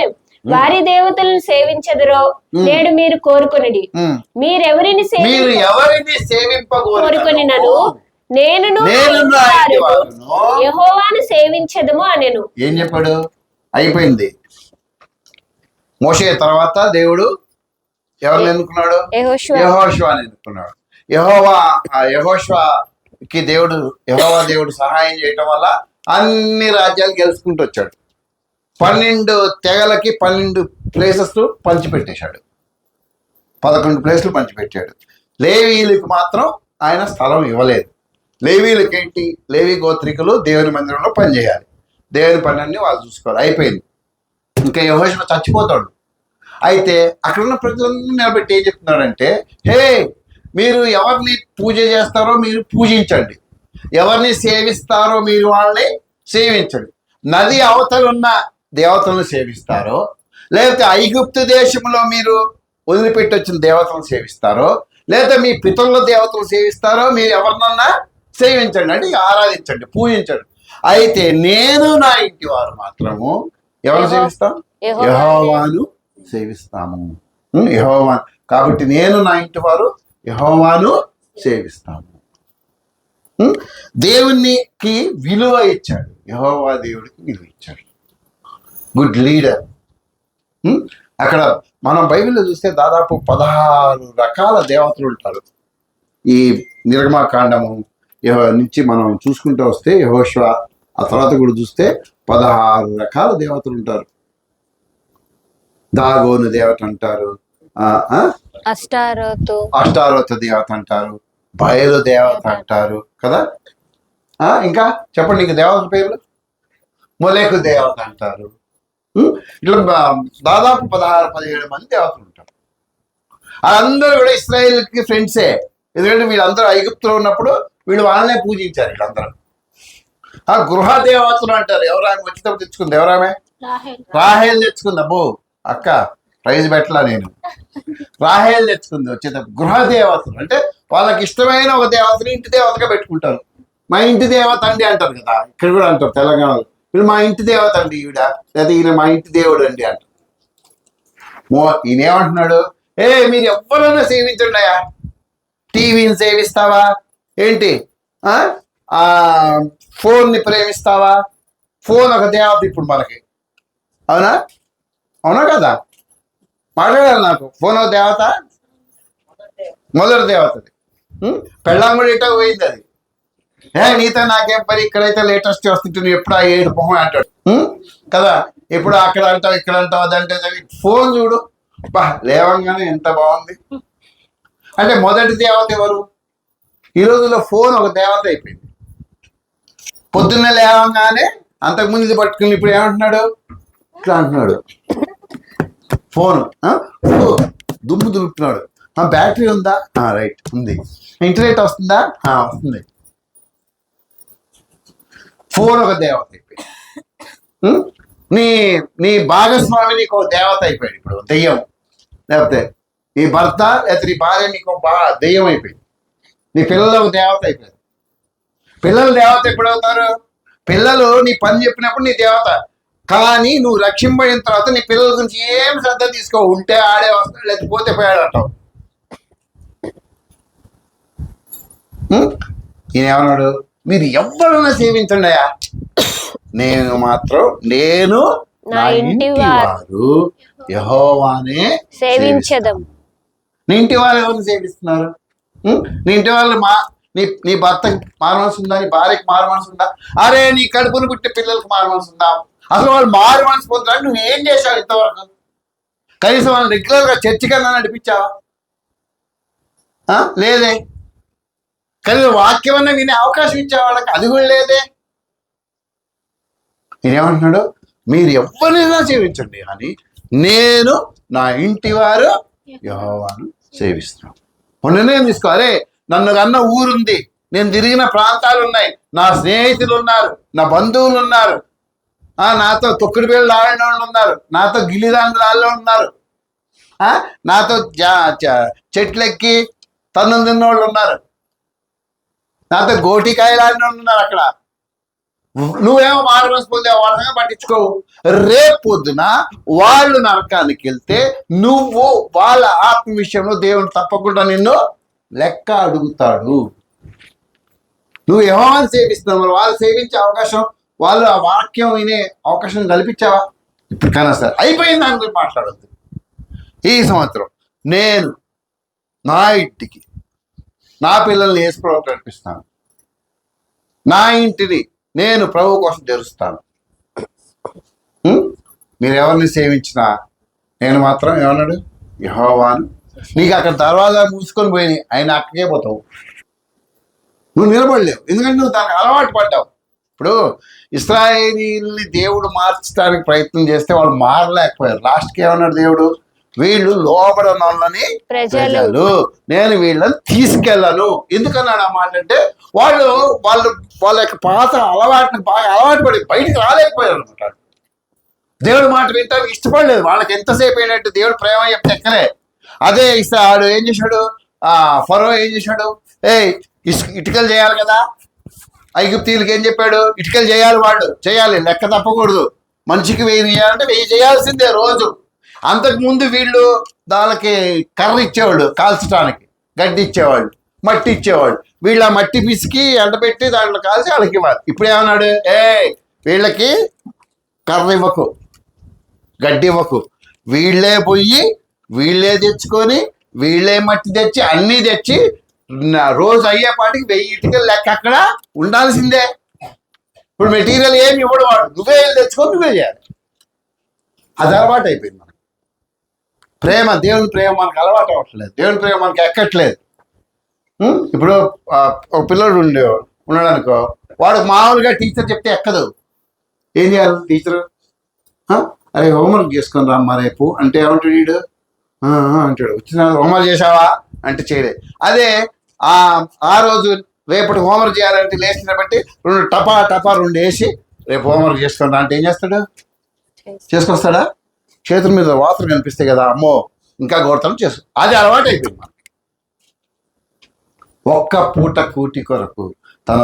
వారి దేవతలను సేవించెదరో నేడు మీరు కోరుకొనిడి. మీరెవరిని కోరుకొనినను నేను యెహోవాను సేవించెదము అనెను. ఏం చెప్పాడు? అయిపోయింది. మోషే తర్వాత దేవుడు ఎవరిని ఎన్నుకున్నాడు? యెహోషువని ఎన్నుకున్నాడు. యెహోషువకి యెహోవా దేవుడు సహాయం చేయటం వల్ల అన్ని రాజ్యాలు గెలుచుకుంటూ వచ్చాడు. 12 తెగలకి 12 ప్లేసెస్ పంచిపెట్టేశాడు. 11 ప్లేసులు పంచిపెట్టాడు. లేవీలకు మాత్రం ఆయన స్థలం ఇవ్వలేదు. లేవీలకు ఏంటి? లేవీ గోత్రికులు దేవుని మందిరంలో పనిచేయాలి, దేవుని పనులన్నీ వాళ్ళు చూసుకోవాలి. అయిపోయింది. ఇంకా యెహోషువ చచ్చిపోతాడు. అయితే అక్కడున్న ప్రజలందరూ నిలబెట్టి ఏం చెప్తున్నాడంటే, హే మీరు ఎవరిని పూజ చేస్తారో మీరు పూజించండి, ఎవరిని సేవిస్తారో మీరు వాళ్ళని సేవించండి. నది అవతలున్న దేవతలను సేవిస్తారో, లేకపోతే ఐగుప్తు దేశంలో మీరు వదిలిపెట్టి వచ్చిన దేవతలను సేవిస్తారో, లేదా మీ పితరుల దేవతలు సేవిస్తారో, మీరు ఎవరినన్నా సేవించండి, అంటే ఆరాధించండి, పూజించండి. అయితే నేను నా ఇంటి వారు మాత్రము ఎవరు సేవిస్తాం? యెహోవాను సేవిస్తాము. యెహోవా కాబట్టి నేను నా ఇంటి వారు యెహోవాను సేవిస్తాము. దేవునికి విలువ ఇచ్చాడు. యెహోవా దేవుడికి విలువ ఇచ్చాడు. Good leader. అక్కడ మనం బైబిల్లో చూస్తే దాదాపు 16 రకాల దేవతలు ఉంటారు. ఈ నిర్గమాకాండము నుంచి మనం చూసుకుంటూ వస్తే యెహోషువ ఆ తర్వాత కూడా చూస్తే 16 రకాల దేవతలు ఉంటారు. దాగోను దేవత అంటారు, అష్టారోత దేవత అంటారు, బయలు దేవత అంటారు కదా. ఇంకా చెప్పండి, ఇంక దేవతల పేర్లు. మొలేకు దేవత అంటారు. ఇట్లా దాదాపు 16-17 మంది దేవతలు ఉంటారు. వాళ్ళందరూ కూడా ఇశ్రాయేల్కి ఫ్రెండ్సే. ఎందుకంటే వీళ్ళందరూ ఐగుప్తులో ఉన్నప్పుడు వీళ్ళు వాళ్ళనే పూజించారు. వీళ్ళందరూ గృహ దేవతలు అంటారు. ఎవరామె వచ్చేటప్పుడు తెచ్చుకుంది? ఎవరామె? రాహేల్ తెచ్చుకుంది. అబ్బో అక్క ప్రైజ్ పెట్టలా నేను. రాహేల్ తెచ్చుకుంది వచ్చేటప్పుడు. గృహ దేవతలు అంటే వాళ్ళకి ఇష్టమైన ఒక దేవతని ఇంటి దేవతగా పెట్టుకుంటారు. మా ఇంటి దేవత అండి అంటారు కదా, ఇక్కడ కూడా అంటారు తెలంగాణలో. వీళ్ళు మా ఇంటి దేవత అండి ఈవిడ, లేదా ఈయన మా ఇంటి దేవుడు అండి అంటారు. ఈయన ఏమంటున్నాడు? మీరు ఎవరైనా సేవించండి అయ్యా. టీవీని సేవిస్తావా ఏంటి? ఫోన్ని ప్రేమిస్తావా? ఫోన్ ఒక దేవత ఇప్పుడు మనకి, అవునా? అవునా కదా? మాట్లాడాలి నాకు. ఫోన్ ఒక దేవత, మొదటి దేవతది. పెళ్ళాం కూడా ఇటో పోయింది అది. నీతో నాకేం పని, ఇక్కడైతే లేటెస్ట్ వస్తుంటే నువ్వు ఎప్పుడు ఆ ఏడు పొహం అంటాడు కదా. ఎప్పుడు అక్కడ అంటావు ఇక్కడ అంటావు అదంటే ఫోన్ చూడు బా లేవంగానే ఎంత బాగుంది. అంటే మొదటి దేవత ఎవరు? ఈ రోజుల్లో ఫోన్ ఒక దేవత అయిపోయింది. పొద్దున్నే లేవంగానే అంతకుముందు ఇది పట్టుకుని ఇప్పుడు ఏమంటున్నాడు, ఇట్లా అంటున్నాడు. ఫోన్ దుమ్ము దులుపుతున్నాడు. బ్యాటరీ ఉందా? రైట్ ఉంది. ఇంటర్నెట్ వస్తుందా? వస్తుంది. ఫోన్ ఒక దేవత అయిపోయింది. నీ నీ భాగస్వామి నీకు ఒక దేవత అయిపోయాడు ఇప్పుడు, దెయ్యం. లేకపోతే నీ భర్త లేకపోతే నీ భార్య నీకు దెయ్యం అయిపోయింది. నీ పిల్లలు ఒక దేవత అయిపోయారు. పిల్లలు దేవత ఎప్పుడు అవుతారు? పిల్లలు నీ పని చెప్పినప్పుడు నీ దేవత. కానీ నువ్వు రక్షింపడిన తర్వాత నీ పిల్లల గురించి ఏం శ్రద్ధ తీసుకో. ఉంటే ఆడే వస్తాడు, లేకపోతే పోయాడు అంటావు. ఈయన ఏమన్నాడు? మీరు ఎవరైనా సేవించండి అయ్యా, నేను మాత్రం నా ఇంటి వారు యెహోవానే సేవించదం. నీ ఇంటి వాళ్ళు ఎవరిని సేవిస్తున్నారు? నీ ఇంటి వాళ్ళు నీ భర్తకి మారు మనసు ఉందా? నీ భార్యకి మారు మనసు ఉందా? అరే నీ కడుపును పుట్టే పిల్లలకి మారు మనసు ఉందా? అసలు వాళ్ళు మారు మనసు పొందడానికి నువ్వు ఏం చేశావు ఇంతవరకు? కనీసం వాళ్ళు రెగ్యులర్గా చర్చి కన్నా నడిపించావా? లేదే. కనీసం వాక్యం అన్నా వినే అవకాశం ఇచ్చే వాళ్ళకి అది కూడా లేదే. నేనేమంటున్నాడు? మీరు ఎవరినైనా సేవించండి కానీ నేను నా ఇంటి వారు యెహోవాను సేవిస్తున్నాను. నిర్ణయం తీసుకో. అరే నన్ను కన్న ఊరుంది, నేను తిరిగిన ప్రాంతాలు ఉన్నాయి, నా స్నేహితులు ఉన్నారు, నా బంధువులు ఉన్నారు, నాతో తొక్కుడు బిళ్ళలు ఆడిన వాళ్ళు ఉన్నారు, నాతో గిల్లిదాండ్రులు ఆడిన ఉన్నారు, నాతో చెట్లెక్కి తన్నులు తిన్నోళ్ళు ఉన్నారు, నాతో గోటికాయలు ఆడిన వాళ్ళు ఉన్నారు. అక్కడ నువ్వేమో మారు పొందావు, వాళ్ళగా పట్టించుకోవు. రేపు పొద్దున వాళ్ళు నరకానికి వెళ్తే నువ్వు వాళ్ళ ఆత్మ విషయంలో దేవుడు తప్పకుండా నిన్ను లెక్క అడుగుతాడు. నువ్వు యెహోవాను సేవిస్తున్నావు, మరి వాళ్ళు సేవించే అవకాశం, వాళ్ళు ఆ వాక్యం వినే అవకాశం కల్పించావా? ఇప్పుడు కన్నా సార్ అయిపోయింది దాని గురించి మాట్లాడద్దు. ఈ సంవత్సరం నేను నా ఇంటికి నా పిల్లల్ని యేసు ప్రభువుకు నడిపిస్తాను. నా ఇంటిని నేను ప్రభు కోసం తెరుస్తాను. మీరు ఎవరిని సేవించినా నేను మాత్రం ఏమన్నాడు? యెహోవాను. నీకు అక్కడ దర్వాజా మూసుకొని పోయినాయి, ఆయన అక్కడికే పోతావు. నువ్వు నిలబడలేవు, ఎందుకంటే నువ్వు దానికి అలవాటు పడ్డావు. ఇప్పుడు ఇశ్రాయేలీయుల్ని దేవుడు మార్చడానికి ప్రయత్నం చేస్తే వాళ్ళు మారలేకపోయారు. లాస్ట్కి ఏమన్నాడు దేవుడు? వీళ్ళు లోబడిన వాళ్ళని ప్రజలు, నేను వీళ్ళని తీసుకెళ్ళను. ఎందుకన్నాడు ఆ మాట అంటే వాళ్ళ యొక్క పాత అలవాటుని బాగా అలవాటు పడి బయటికి రాలేకపోయారు అనమాట. దేవుడు మాట వింటానికి ఇష్టపడలేదు. వాళ్ళకి ఎంతసేపు అయినట్టు దేవుడు ప్రేమ చెప్తే ఎక్కలే. అదే ఆడు ఏం చేశాడు? ఫరో ఏం చేశాడు? ఇటుకలు చేయాలి కదా. ఐగుప్తీయులకి ఏం చెప్పాడు? ఇటుకలు చేయాలి, వాళ్ళు చేయాలి, లెక్క తప్పకూడదు. మనిషికి 1000 చేయాలంటే 1000 చేయాల్సిందే రోజు. అంతకుముందు వీళ్ళు దానికి కర్ర ఇచ్చేవాళ్ళు, కాల్చడానికి గడ్డి ఇచ్చేవాళ్ళు, మట్టి ఇచ్చేవాళ్ళు. వీళ్ళు ఆ మట్టి పిసికి ఎండబెట్టి దాంట్లో కాల్చి వాళ్ళకి ఇవ్వాలి. ఇప్పుడు ఏమన్నాడు? వీళ్ళకి కర్ర ఇవ్వకు, గడ్డి ఇవ్వకు, వీళ్ళే పోయి వీళ్ళే తెచ్చుకొని వీళ్ళే మట్టి తెచ్చి అన్నీ తెచ్చి రోజు అయ్యేపాటికి 1000 ఇటుకలు లెక్క అక్కడ ఉండాల్సిందే. ఇప్పుడు మెటీరియల్ ఏమి ఇవ్వడు వాడు, నువ్వే తెచ్చుకొని నువ్వే చేయాలి. అది అలవాటు అయిపోయింది మనకి. ప్రేమ, దేవుని ప్రేమ మనకు అలవాటు అవ్వట్లేదు, దేవుని ప్రేమ మనకి ఎక్కట్లేదు. ఇప్పుడు ఒక పిల్లడు ఉన్నాడు అనుకో, వాడు మామూలుగా టీచర్ చెప్తే ఎక్కదు. ఏం చేయాలి టీచరు? అరే హోంవర్క్ చేసుకొని రామ్మా రేపు అంటే ఏమంటాడు వీడు? అంటాడు. వచ్చిన హోంవర్క్ చేసావా అంటే చేయలేదు. అదే ఆ రోజు రేపటి హోంవర్క్ చేయాలంటే లేచిన బట్టి 2 టపా 2 వేసి రేపు హోంవర్క్ చేసుకొని రా అంటే ఏం చేస్తాడు? చేసుకొస్తాడా? చేతుల మీద వాతలు కనిపిస్తాయి కదా, అమ్మో ఇంకా గోడతాం చేసు. అది అలవాటు అయిపోయింది మనకి. ఒక్క పూట కూటి కొరకు తన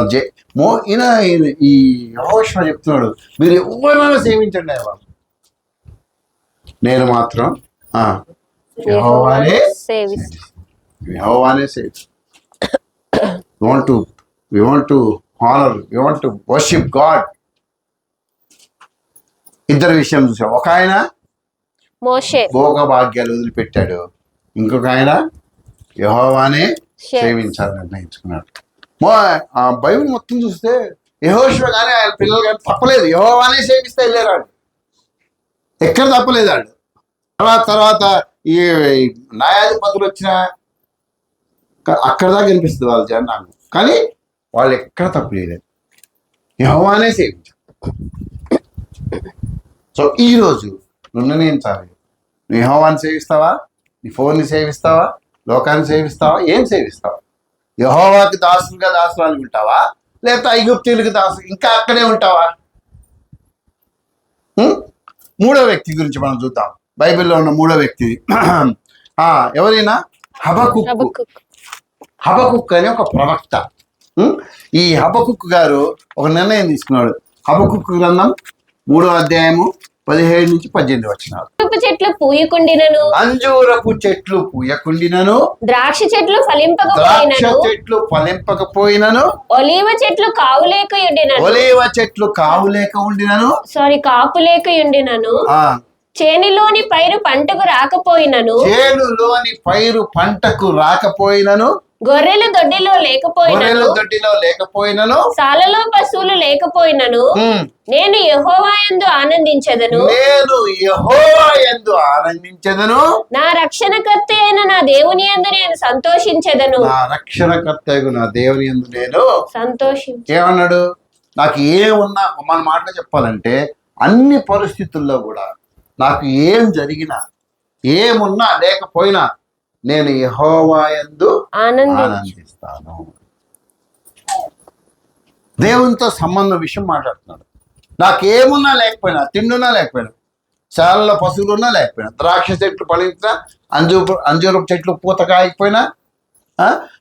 ఈ యెహోషువ చెప్తున్నాడు, మీరు ఎవరైనా సేవించండి అయ్యా, నేను మాత్రం యెహోవానే సేవిస్తాను. We want to honour, you want to worship God. ఇద్దరు విషయం చూసాం. ఒక ఆయన మోషే భోగభాగ్యాలు వదిలిపెట్టాడు, ఇంకొక ఆయన యెహోవానే సేవించాలని నిర్ణయించుకున్నాడు. ఆ బైబిల్ మొత్తం చూస్తే యెహోషువ కానీ ఆయన పిల్లలు కానీ తప్పలేదు, యెహోవానే సేవిస్తే వెళ్ళారు. ఎక్కడ తప్పలేదు వాళ్ళు. తర్వాత ఈ న్యాయాధిపతులు వచ్చిన అక్కడ దాకా కనిపిస్తుంది వాళ్ళ జనాలు, కానీ వాళ్ళు ఎక్కడ తప్పు చేయలేదు, యెహోవానే సేవించారు. సో ఈరోజు నువ్వు నిర్ణయించాలి, నువ్వు యెహోవాని సేవిస్తావా, నీ ఫోన్ని సేవిస్తావా, లోకాన్ని సేవిస్తావా, ఏం సేవిస్తావా? యెహోవాకి దాసురాలు ఉంటావా, లేకపోతే ఐగుప్తీయులకి దాసు ఇంకా అక్కడే ఉంటావా? మూడో వ్యక్తి గురించి మనం చూద్దాం. బైబిల్లో ఉన్న మూడో వ్యక్తి ఎవరైనా హబకుక్ అని ఒక ప్రవక్త. ఈ హబకుక్ గారు ఒక నిర్ణయం తీసుకున్నాడు. హబకుక్ గ్రంథం 3వ అధ్యాయము 17 నుంచి 18 వచనాలు. చెట్లు పూయకుండినను, అంజూరపు చెట్లు పూయకుండినను, ద్రాక్ష చెట్లు ఫలింపకపోయినను, ఒలీవ చెట్లు కావులేక ఉండినను, కాపులేకయుండినను, చేనులోని పైరు పంటకు రాకపోయినను, గొర్రెలు దొడ్డిలో లేకపోయినను, సాలలో పశువులు లేకపోయినను, నేను యెహోవాయందు ఆనందించెదను, నా రక్షణకర్త అయిన నా దేవుని యందు నేను సంతోషించెదను. ఏమన్నాడు? నాకు ఏమున్నా, మన మాటలో చెప్పాలంటే అన్ని పరిస్థితుల్లో కూడా నాకు ఏం జరిగినా, ఏమున్నా లేకపోయినా నేను యెహోవాయందు ఆనందిస్తాను. దేవునితో సంబంధం విషయం మాట్లాడుతున్నాడు. నాకేమున్నా లేకపోయినా, తిండున్నా లేకపోయినా, చాలలో పశువులున్నా లేకపోయినా, ద్రాక్ష చెట్లు ఫలించినా, అంజూరపు చెట్లు పూత కాయకపోయినా,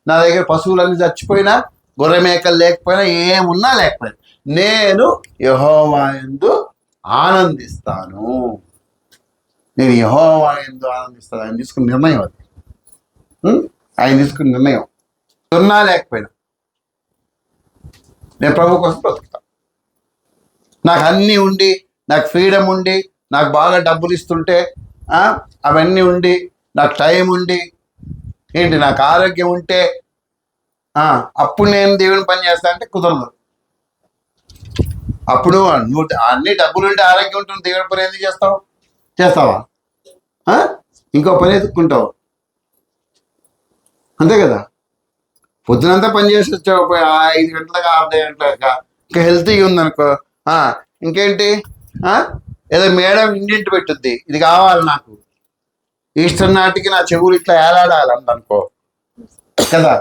నా దగ్గర పశువులన్నీ చచ్చిపోయినా, గొర్రె మేకలు లేకపోయినా, ఏమున్నా లేకపోయినా నేను యెహోవాయందు ఆనందిస్తాను. నేను యెహోవాయందు ఆనందిస్తాను. ఆయన తీసుకున్న నిర్ణయం అది. ఆయన తీసుకున్న నిర్ణయం. ఉన్నా లేకపోయినా నేను ప్రభు కోసం బ్రతుకుతా. నాకు అన్నీ ఉండి, నాకు ఫ్రీడమ్ ఉండి, నాకు బాగా డబ్బులు ఇస్తుంటే, అవన్నీ ఉండి, నాకు టైం ఉండి, ఏంటి నాకు ఆరోగ్యం ఉంటే అప్పుడు నేను దేవుని పని చేస్తా అంటే కుదరదు. అప్పుడు నువ్వు అన్ని డబ్బులు ఉంటే ఆరోగ్యం ఉంటుంది, దేవుని పని ఎందుకు చేస్తావా? ఇంకో పని ఎత్తుక్కుంటావు, అంతే కదా. పొద్దునంతా పని చేసి వచ్చావు, 5 గంటలకు 6 గంటలకు, ఇంకా హెల్తీగా ఉందనుకో, ఇంకేంటి, ఏదో మేడం ఇంటింటి పెట్టుద్ది, ఇది కావాలి నాకు, ఈస్టర్ నాటికి నా చెవులు ఇట్లా ఏలాడాలనుకో కదా.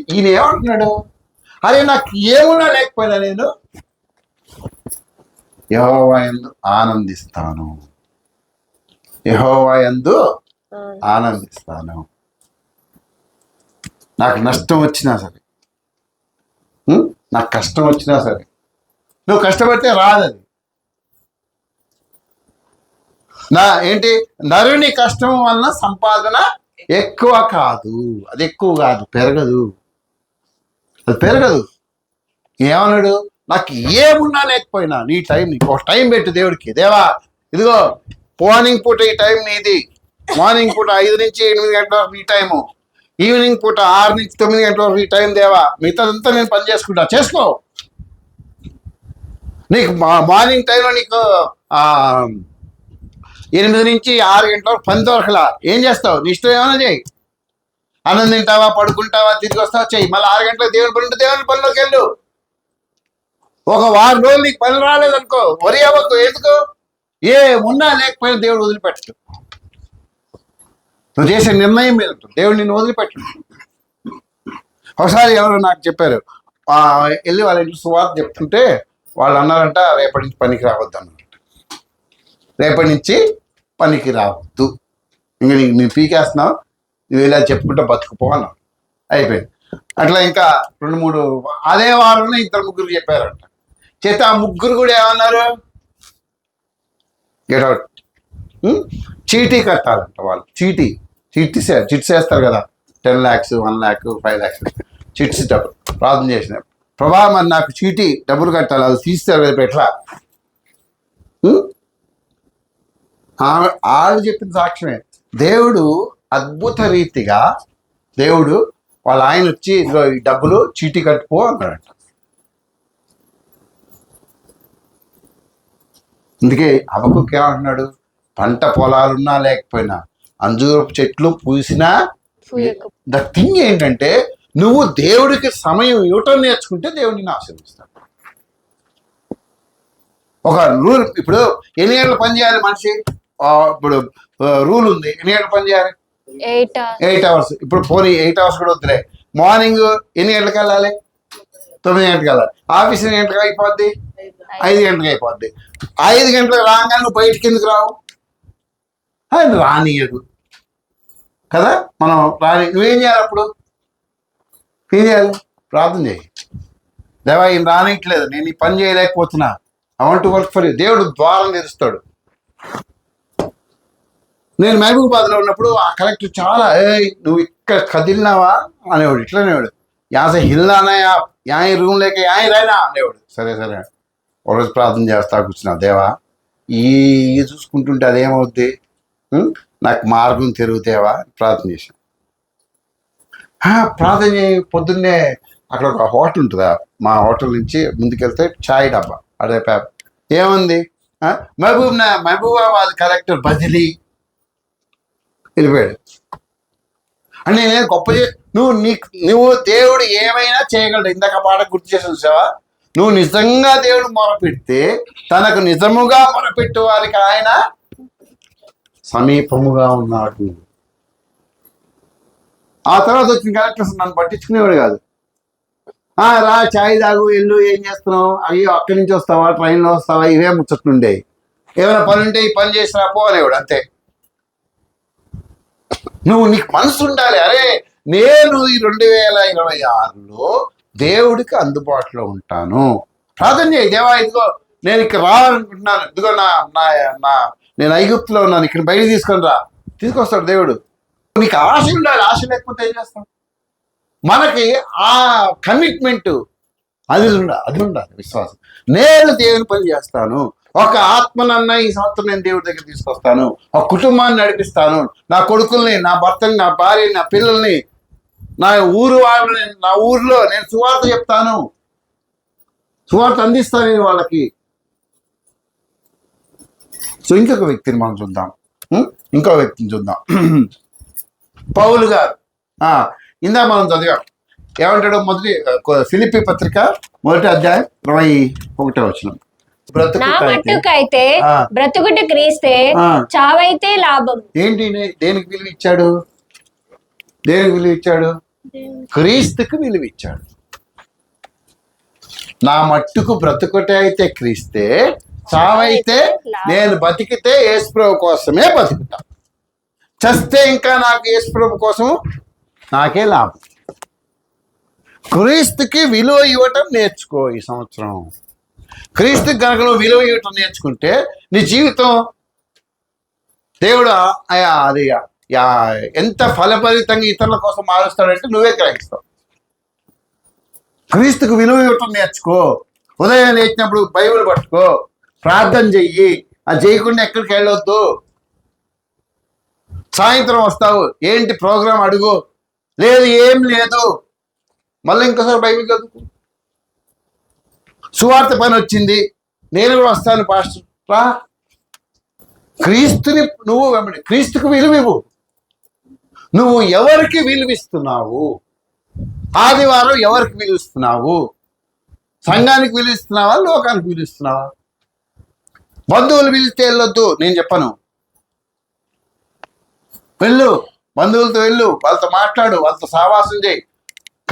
ఈయన ఏమంటున్నాడు? అరే నాకు ఏమున్నా లేకపోయినా నేను యెహోవాయందు ఆనందిస్తాను, యెహోవాయందు ఆనందిస్తాను. నాకు నష్టం వచ్చినా సరే, నాకు కష్టం వచ్చినా సరే, నువ్వు కష్టపడితే రాదది. నరుని కష్టం వలన సంపాదన ఎక్కువ కాదు, అది ఎక్కువ కాదు, పెరగదు, అది పెరగదు. ఏమన్నాడు? నాకు ఏమున్నా లేకపోయినా నీ టైం, నీకు ఒక టైం పెట్టు దేవుడికి. దేవా ఇదిగో మార్నింగ్ పూట ఈ టైం నీది, మార్నింగ్ పూట 5 నుంచి 8 గంటల వరకు ఈ టైము, ఈవినింగ్ పూట 6 నుంచి 9 గంటల వరకు ఈ టైం దేవా, మిగతాదంతా నేను పని చేసుకుంటా, చేసుకో. నీకు మార్నింగ్ టైంలో నీకు 8 నుంచి 6 గంటల వరకు పని దొరకలా, ఏం చేస్తావు? నీ ఇష్టం ఏమైనా చేయి. అన్నం తింటావా, పడుకుంటావా, తిరిగి వస్తావా, చెయ్యి. మళ్ళీ 6 గంటలకు దేవుని పని ఉంటే దేవుని పనిలోకి వెళ్ళు. ఒక వారం రోజులు నీకు పని రాలేదనుకో, వరి అవ్వకు. ఎందుకు? ఏమున్నా లేకపోయినా దేవుడు వదిలిపెట్టడు. నువ్వు చేసే నిర్ణయం మీద ఉంటుంది, దేవుడు నిన్ను వదిలిపెట్టడు. ఒకసారి ఎవరు నాకు చెప్పారు, వెళ్ళి వాళ్ళ ఇంట్లో సువార్త చెప్తుంటే వాళ్ళు అన్నారంట, రేపటి నుంచి పనికి రావద్దు అన్నారంట. రేపటి నుంచి పనికి రావద్దు, ఇంకా నేను పీకేస్తున్నావు, నువ్వు ఇలా చెప్పుకుంటా బతుకుపోవాలన్నావు. అయిపోయింది. అట్లా ఇంకా 2-3 అదే వారంలో 2-3 చెప్పారంట. చేత ఆ 3 కూడా ఏమన్నారు? Get out. చీటీ కట్టాలంట వాళ్ళు. చిట్స్ వేస్తారు కదా, 10 lakhs, 1 lakh, 5 lakhs చిట్స్ డబ్బులు ప్రార్థన చేసిన ప్రభా మరి నాకు చీటీ డబ్బులు కట్టాలి అది తీస్తారు రేపు ఎట్లా ఆవిడ చెప్పిన సాక్ష్యమే. దేవుడు అద్భుత రీతిగా దేవుడు వాళ్ళ ఆయన వచ్చి ఇదిగో ఈ డబ్బులు చీటీ కట్టుకో అన్నాడంట. అందుకే హబక్కూకు ఏమంటున్నాడు, పంట పొలాలున్నా లేకపోయినా అంజూరపు చెట్లు పూసినా ద థింగ్ ఏంటంటే నువ్వు దేవుడికి సమయం ఇవ్వటం నేర్చుకుంటే దేవుడిని ఆశీర్వదిస్తాడు. ఒక రూల్, ఇప్పుడు ఎన్ని గంటలు పని చేయాలి మనిషి, ఇప్పుడు రూల్ ఉంది, ఎన్ని గంటలు పని చేయాలి, 8 hours. ఇప్పుడు పోనీ 8 hours కూడా వద్దులే. మార్నింగ్ ఎన్ని గంటలకు వెళ్ళాలి, 9 గంటలకు వెళ్ళాలి. ఆఫీస్ ఎన్ని గంటలకు అయిపోద్ది, 5 గంటలకు అయిపోద్ది. 5 గంటలకు రాగానే నువ్వు బయటికి ఎందుకు రావు, ఆయన రానియడు కదా, మనం రాని. నువ్వేం చేయాలి అప్పుడు, ఏం చేయాలి, ప్రార్థన చేయి. దేవా ఈయన రానియట్లేదు, నేను ఈ పని చేయలేకపోతున్నా, I want to work for you. దేవుడు ద్వారం తెరుస్తాడు. నేను మహబూబాబాద్లో ఉన్నప్పుడు ఆ కలెక్టర్ చాలా నువ్వు ఇక్కడ కదిలినావా అనేవాడు, ఇట్లా అనేవాడు. యాస హిల్లానా యా రూమ్ లేక యా రైనా అనేవాడు. సరే సరే ఒకరోజు ప్రార్థన చేస్తా కూర్చున్నా, దేవా ఈ చూసుకుంటుంటే అదేమవుద్ది, నాకు మార్గం తిరుగుతేవా ప్రార్థన చేశాను. ప్రార్థన పొద్దున్నే అక్కడ ఒక హోటల్ ఉంటుందా, మా హోటల్ నుంచి ముందుకెళ్తే చాయ్ డబ్బా అదే పేపర్ ఏముంది, మహబూబాబాద్ కలెక్టర్ బదిలీ వెళ్ళిపోయాడు. అంటే నేను గొప్ప నువ్వు దేవుడు ఏమైనా చేయగలడు. ఇందాక పాట గుర్తు చేసి చూసావా, నువ్వు నిజంగా దేవుడు మొరపెడితే తనకు నిజముగా మొరపెట్టు వారికి ఆయన సమీపముగా ఉన్నాడు. ఆ తర్వాత వచ్చిన కలెక్టర్స్ నన్ను పట్టించుకునేవాడు కాదు. రా చాయ్ తాగు వెళ్ళు, ఏం చేస్తున్నావు, అయ్యో అక్కడి నుంచి వస్తావా, ట్రైన్లో వస్తావా, ఇవే ముచ్చట్లుండేవి. ఏమైనా పని ఉంటే ఈ పని చేసినా పో అనేవాడు అంతే. నువ్వు నీకు మనసు ఉండాలి, అరే నేను ఈ 2026లో దేవుడికి అందుబాటులో ఉంటాను. ప్రార్థన చేయి, దేవా ఇదిగో నేను ఇక్కడ రావాలనుకుంటున్నాను, ఇదిగో నేను ఐగుప్తులో ఉన్నాను, ఇక్కడ బయట తీసుకొని రా, తీసుకొస్తాడు దేవుడు. నీకు ఆశ ఉండాలి, ఆశ లేకపోతే ఏం చేస్తాం. మనకి ఆ కమిట్మెంట్ అది ఉండాలి, విశ్వాసం. నేను దేవుని పని చేస్తాను, ఒక ఆత్మనన్నా ఈ సంవత్సరం నేను దేవుడి దగ్గర తీసుకొస్తాను, ఒక కుటుంబాన్ని నడిపిస్తాను, నా కొడుకుల్ని, నా భర్తని, నా భార్యని, నా పిల్లల్ని, నా ఊరు వాళ్ళని, నా ఊర్లో నేను సువార్త చెప్తాను, సువార్త అందిస్తాను నేను వాళ్ళకి. సో ఇంకొక వ్యక్తిని మనం చూద్దాం, ఇంకో వ్యక్తిని చూద్దాం. పౌలు గారు ఇందా మనం చదివాం, ఏమంటాడు, ఫిలిప్పీ పత్రిక 1వ అధ్యాయం 21వ వచనం. నా మట్టుకైతే బ్రతుకుట క్రీస్తే, చావైతే లాభం. ఏంటి, దేనికి విలువ ఇచ్చాడు, దేనికి విలువ ఇచ్చాడు, క్రీస్తుకు విలువ ఇచ్చాడు. నా మట్టుకు బ్రతుకుటే అయితే క్రీస్తే, చావైతే నేను బతికితే యేసుప్రభు కోసమే బతుకుతా, చస్తే ఇంకా నాకు యేసుప్రభు కోసం నాకే లాభం. క్రీస్తుకి విలువ ఇవ్వటం నేర్చుకో ఈ సంవత్సరం. క్రీస్తుకి కనుక నువ్వు విలువ ఇవ్వటం నేర్చుకుంటే నీ జీవితం దేవుడు అది ఎంత ఫలభరితంగా ఇతరుల కోసం మారుస్తాడంటే నువ్వే గ్రహిస్తావు. క్రీస్తుకు విలువ ఇవ్వటం నేర్చుకో. ఉదయం లేచినప్పుడు బైబిల్ పట్టుకో, ప్రార్థన చెయ్యి. అది చేయకుండా ఎక్కడికి వెళ్ళొద్దు. సాయంత్రం వస్తావు, ఏంటి ప్రోగ్రాం అడుగు, లేదు ఏం లేదు, మళ్ళీ ఇంకోసారి బైబిల్ చదువుకో. సువార్త పని వచ్చింది, నేను కూడా వస్తాను పాస్టర్ రా. క్రీస్తుని నువ్వు వెంబడి, క్రీస్తుకు విలువ ఇవ్వు. నువ్వు ఎవరికి విలువిస్తున్నావు, ఆదివారం ఎవరికి విలువిస్తున్నావు, సంఘానికి విలువిస్తున్నావా, లోకానికి విలువిస్తున్నావా? బంధువులు పిలిస్తే వెళ్ళొద్దు నేను చెప్పను, వెళ్ళు, బంధువులతో వెళ్ళు, వాళ్ళతో మాట్లాడు, వాళ్ళతో సావాసం చేయి,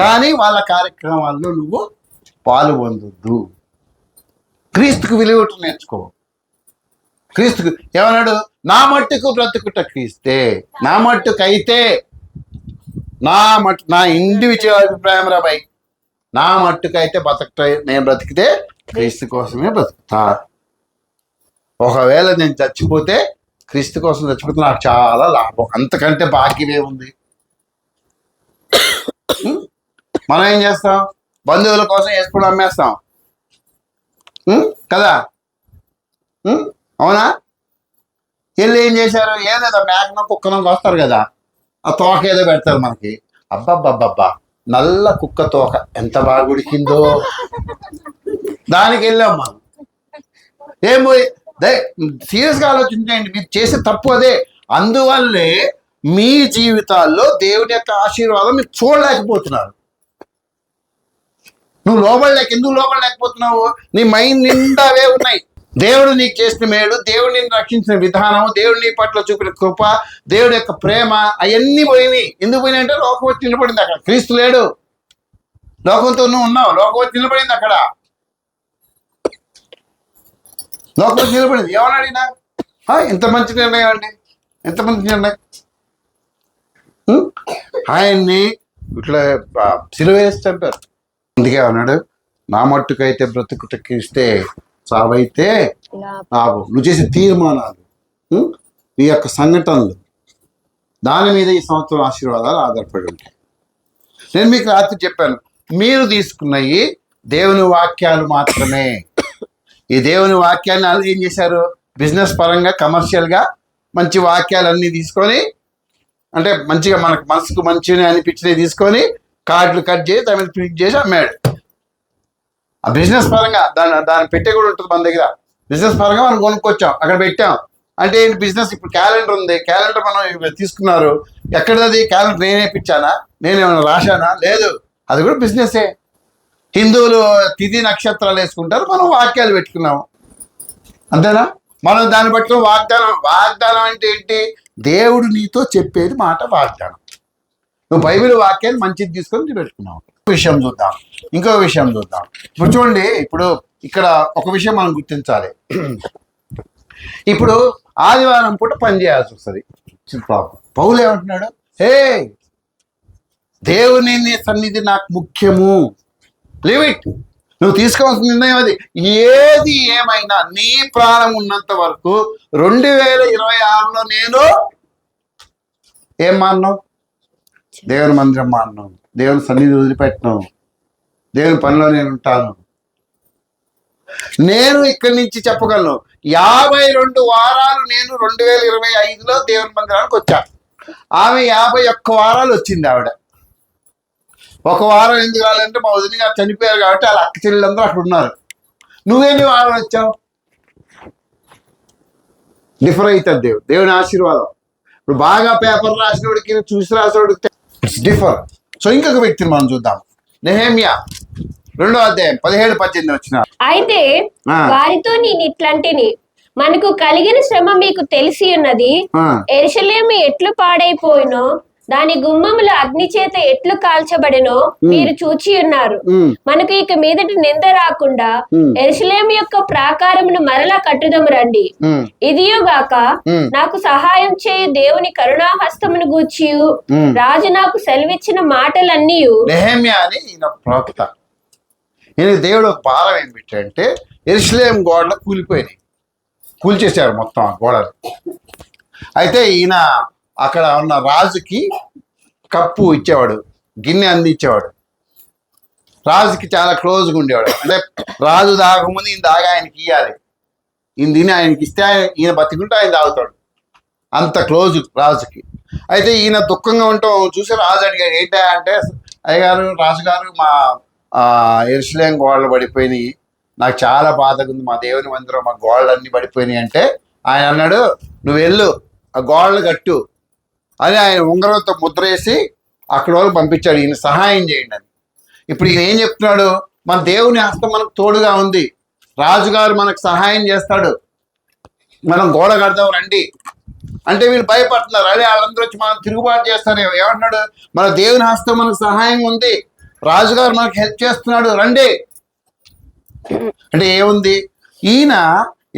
కానీ వాళ్ళ కార్యక్రమాల్లో నువ్వు పాలు పొందొద్దు. క్రీస్తుకు విలువ నేర్చుకో. క్రీస్తుకు ఏమన్నాడు, నా మట్టుకు బ్రతుకుట క్రీస్తే, నా మట్టుకైతే, నా ఇండివిజువల్ అభిప్రాయం రాబాయి, నా మట్టుకైతే నేను బ్రతికితే క్రీస్తు కోసమే బ్రతుకుతా. ఒకవేళ నేను చచ్చిపోతే క్రీస్తు కోసం చచ్చిపోతే నాకు చాలా లాభం, అంతకంటే భాగ్యమే ఉంది. మనం ఏం చేస్తాం? బంధువుల కోసం వేసుకుని అమ్మేస్తాం కదా. అవునా? వీళ్ళు ఏం చేశారు? ఏదేదో మేకనో కుక్కనో వస్తారు కదా, ఆ తోక ఏదో పెడతారు మనకి. అబ్బబ్బబ్బబ్బా, నల్ల కుక్క తోక ఎంత బాగా ఉడికిందో. దానికి వెళ్ళాం మనం. ఏమో సీరియస్గా ఆలోచించండి, మీరు చేసే తప్పు అదే. అందువల్లే మీ జీవితాల్లో దేవుడి యొక్క ఆశీర్వాదం మీరు చూడలేకపోతున్నారు. నువ్వు ఎందుకు లోపడలేకపోతున్నావు? నీ మైండ్ నిండావే ఉన్నాయి. దేవుడు నీకు చేసిన మేలు, దేవుడు నిన్ను రక్షించిన విధానం, దేవుడు నీ పట్ల చూపిన కృప, దేవుడి యొక్క ప్రేమ, అవన్నీ పోయినాయి. ఎందుకు పోయినాయి అంటే లోకం వచ్చి నిలబడింది అక్కడ. క్రీస్తు లేడు, లోకంతో నువ్వు ఉన్నావు, లోకం వచ్చి నిలబడింది అక్కడ. లోకం వచ్చి నిలబడింది. ఏమని అడిగినా ఎంత మంచి నిర్ణయం అండి, ఎంత మంచి నిర్ణయం. ఆయన్ని ఇట్లా సిలువ వేసి చంపారు. అందుకే అన్నాడు, నా మట్టుకైతే బ్రతుకుటకి ఇస్తే చావైతే లాభం. నువ్వు చేసే తీర్మానాలు, నీ యొక్క సంఘటనలు, దాని మీద ఈ సంవత్సరం ఆశీర్వాదాలు ఆధారపడి ఉంటాయి. నేను మీకు రాత్రి చెప్పాను, మీరు తీసుకున్నవి దేవుని వాక్యాలు మాత్రమే. ఈ దేవుని వాక్యాన్ని వాళ్ళు ఏం చేశారు? బిజినెస్ పరంగా, కమర్షియల్గా మంచి వాక్యాలన్నీ తీసుకొని, అంటే మంచిగా మనకు మనసుకు మంచిగా అనిపించినవి తీసుకొని కార్డులు కట్ చేసి దాని మీద ప్రింట్ చేసి అమ్మాడు. ఆ బిజినెస్ పరంగా దాని పెట్టే కూడా ఉంటుంది మన దగ్గర. బిజినెస్ పరంగా మనం కొనుక్కొచ్చాం, అక్కడ పెట్టాం. అంటే ఏంటి బిజినెస్? ఇప్పుడు క్యాలెండర్ ఉంది, క్యాలెండర్ మనం తీసుకున్నారు. ఎక్కడది క్యాలెండర్? నేనే ఇప్పించానా? నేనేమైనా రాశానా? లేదు, అది కూడా బిజినెసే. హిందువులు తిథి నక్షత్రాలు వేసుకుంటారు, మనం వాక్యాలు పెట్టుకున్నాము, అంతేనా? మనం దాన్ని బట్టి వాగ్దానం అంటే ఏంటి? దేవుడు నీతో చెప్పేది మాట వాగ్దానం. నువ్వు బైబిల్ వాక్యాన్ని మంచిది తీసుకొని పెట్టుకున్నావు. విషయం చూద్దాం, ఇంకో విషయం చూద్దాం. ఇప్పుడు చూడండి, ఇప్పుడు ఇక్కడ ఒక విషయం మనం గుర్తించాలి. ఇప్పుడు ఆదివారం పూట పని చేయాల్సి వస్తుంది. పౌలు ఏమంటున్నాడు? హే, దేవుని సన్నిధి నాకు ముఖ్యము, లీవ్ ఇట్. నువ్వు తీసుకోవాల్సిన నిర్ణయం అది. ఏది ఏమైనా నీ ప్రాణం ఉన్నంత వరకు 2026లో నేను ఏం మాన్నావు? దేవుని మందిరం మాన్నావు, దేవుని సన్నిధి వదిలిపెట్టను, దేవుని పనిలో నేను ఉంటాను. నేను ఇక్కడి నుంచి చెప్పగలను, 52 వారాలు నేను 2025లో దేవుని మందిరానికి వచ్చాను. ఆమె 51 వారాలు వచ్చింది. ఆవిడ ఒక వారం ఎందుకు రాలంటే మా వదిన గారు చనిపోయారు కాబట్టి వాళ్ళ అక్క చెల్లెలందరూ అక్కడ ఉన్నారు. నువ్వేంటి వారం వచ్చావు? డిఫర్ అవుతుంది దేవుని ఆశీర్వాదం. ఇప్పుడు బాగా పేపర్ రాసినోడికి చూసి రాసినోడికి ఇట్స్ డిఫర్. సో ఇంకొక వ్యక్తిని మనం చూద్దాం. నెహెమ్యా 2వ అధ్యాయం 17-18 వచ్చిన. అయితే వారితో నేను ఇట్లాంటిని, మనకు కలిగిన శ్రమ మీకు తెలిసి ఉన్నది. యెరూషలేము ఎట్లు పాడైపోయినో, దాని గుమ్మములు అగ్ని చేత ఎట్లు కాల్చబడినో మీరు చూచి ఉన్నారు. మనకు ఇక మీదటి నింద రాకుండా యెరూషలేము యొక్క ప్రాకారమును మరలా కట్టుదము రండి. ఇదియోగాక నాకు సహాయం చేయు దేవుని కరుణాహస్తమును గూర్చి రాజు నాకు సెలవిచ్చిన మాటలన్నీ. నెహెమ్యా అని ఈయన ప్రవక్త. ఈయన దేవుడు ఒక భారం ఏం పెట్టాడంటే, యెరూషలేము గోడలు కూలిపోయినాయి, కూల్చేశారు మొత్తం ఆ గోడలు. అయితే ఈయన అక్కడ ఉన్న రాజుకి కప్పు ఇచ్చేవాడు, గిన్నె అందించేవాడు. రాజుకి చాలా క్లోజ్గా ఉండేవాడు. అంటే రాజు తాగకముందు ఈయన దాగా ఆయనకి ఇవ్వాలి, ఈయన తిని ఆయనకి ఇస్తే ఈయన బతికుంటే ఆయన తాగుతాడు. అంత క్లోజ్ రాజుకి. అయితే ఈయన దుఃఖంగా ఉంటాం చూసి రాజు అడిగాడు, ఏంటా అంటే, అయ్యగారు, రాజుగారు, మా యెరూషలేము గోడలు పడిపోయినాయి, నాకు చాలా బాధగా ఉంది, మా దేవుని మందిరం మా గోడలన్నీ పడిపోయినాయి. అంటే ఆయన అన్నాడు, నువ్వు వెళ్ళు, ఆ గోడలు కట్టు అని ఆయన ఉంగరంతో ముద్ర వేసి అక్కడ వాళ్ళు పంపించాడు, ఈయన సహాయం చేయండి అని. ఇప్పుడు ఈయన ఏం చెప్తున్నాడు? మన దేవుని హస్తం మనకు తోడుగా ఉంది, రాజుగారు మనకు సహాయం చేస్తాడు, మనం గోడ కడదాం రండి అంటే వీళ్ళు భయపడుతున్నారు. అదే వాళ్ళందరూ వచ్చి మనం తిరుగుబాటు చేస్తారు. ఏమంటున్నాడు? మన దేవుని హస్తం మనకు సహాయం ఉంది, రాజుగారు మనకు హెల్ప్ చేస్తున్నాడు, రండి అంటే ఏముంది? ఈయన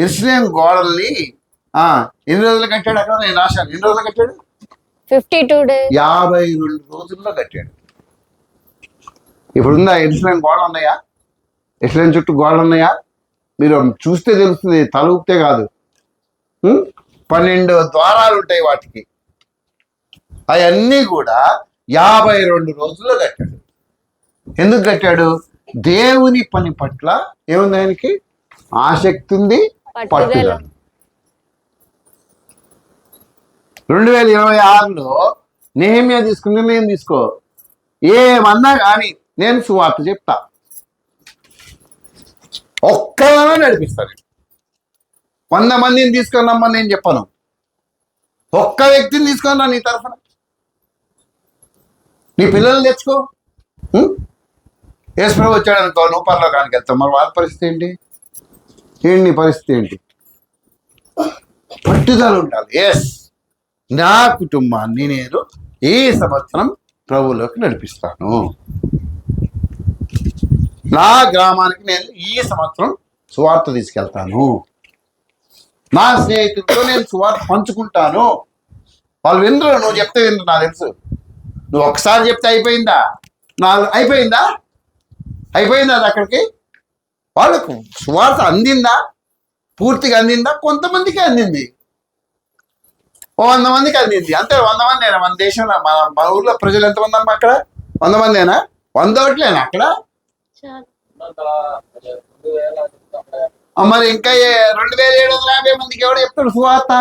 యెరూషలేము గోడల్ని ఎన్ని రోజులు కట్టాడు? అక్కడ నేను రాశాను. ఎన్ని రోజులు కట్టాడు? 52 days. 52 రోజుల్లో కట్టాడు. ఇప్పుడుందా యెరూషలేము గోడలు ఉన్నాయా? యెరూషలేము చుట్టూ గోడలు ఉన్నాయా? మీరు చూస్తే తెలుస్తుంది, తల ఊపితే కాదు. 12 ద్వారాలు ఉంటాయి వాటికి. అవన్నీ కూడా 52 రోజుల్లో కట్టాడు. ఎందుకు కట్టాడు? దేవుని పని పట్ల ఏముంది ఆయనకి? ఆసక్తి ఉంది, పట్టుదల. 2026లో నెహెమ్యా తీసుకుని నిర్ణయం తీసుకో, ఏమన్నా కానీ నేను సువార్త చెప్తా, ఒక్కదానే నడిపిస్తాను. 100 మందిని తీసుకున్నామని నేను చెప్పను, ఒక్క వ్యక్తిని తీసుకున్నా నీ తరఫున. నీ పిల్లల్ని తెచ్చుకో. యేసుప్రభు వచ్చాడు అనుకో, నువ్వు పరలోకానికి వెళ్తావు, మరి వాళ్ళ పరిస్థితి ఏంటి? నీ పరిస్థితి ఏంటి? పట్టుదల ఉండాలి. ఎస్, నా కుటుంబాన్ని నేను ఈ సంవత్సరం ప్రభువులోకి నడిపిస్తాను, నా గ్రామానికి నేను ఈ సంవత్సరం సువార్త తీసుకెళ్తాను, నా స్నేహితులతో నేను సువార్త పంచుకుంటాను. వాళ్ళు వినరు, నువ్వు చెప్తే వినరు, నాకు తెలుసు. నువ్వు ఒకసారి చెప్తే అయిపోయిందా? అయిపోయిందా అది అక్కడికి? వాళ్ళకు సువార్త అందిందా? పూర్తిగా అందిందా? కొంతమందికి అందింది, 100 మందికి అందింది అంతే. 100 మందేనా మన దేశంలో? మన ఊర్లో ప్రజలు ఎంతమంది అమ్మా అక్కడ? 100 మందేనా? 100 ఒకట్లేనా అక్కడ? మరి ఇంకా 2750 మందికి ఎవడు చెప్తాడు సువార్త?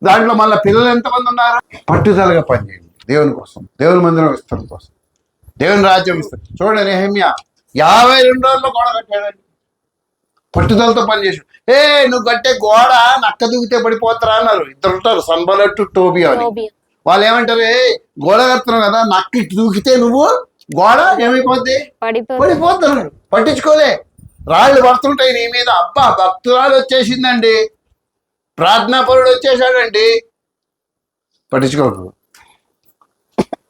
దాంట్లో మళ్ళీ పిల్లలు ఎంతమంది ఉన్నారు? పట్టుదలగా పనిచేయండి దేవుని కోసం, దేవుని మందిరం విస్తరణ కోసం, దేవుని రాజ్యం విస్తరణ. చూడండి, నెహెమ్యా 52 రోజుల్లో గోడ కట్టాడండి, పట్టుదలతో పనిచేసాడు. నువ్వు కట్టే గోడ నక్క దూకితే పడిపోతారా అన్నారు. ఇద్దరు ఉంటారు, సన్బలట్టు టోబియా అని. వాళ్ళు ఏమంటారు, గోడ కడుతున్నావు కదా, నక్కి దూకితే నువ్వు గోడ ఏమైపోద్ది? పడిపోతున్నారు. పట్టించుకోలే, రాళ్ళు పడుతుంటాయి నీ మీద. అబ్బా, భక్తురాలు వచ్చేసిందండి, ప్రార్థనాపరుడు వచ్చేసాడండి, పట్టించుకోకు.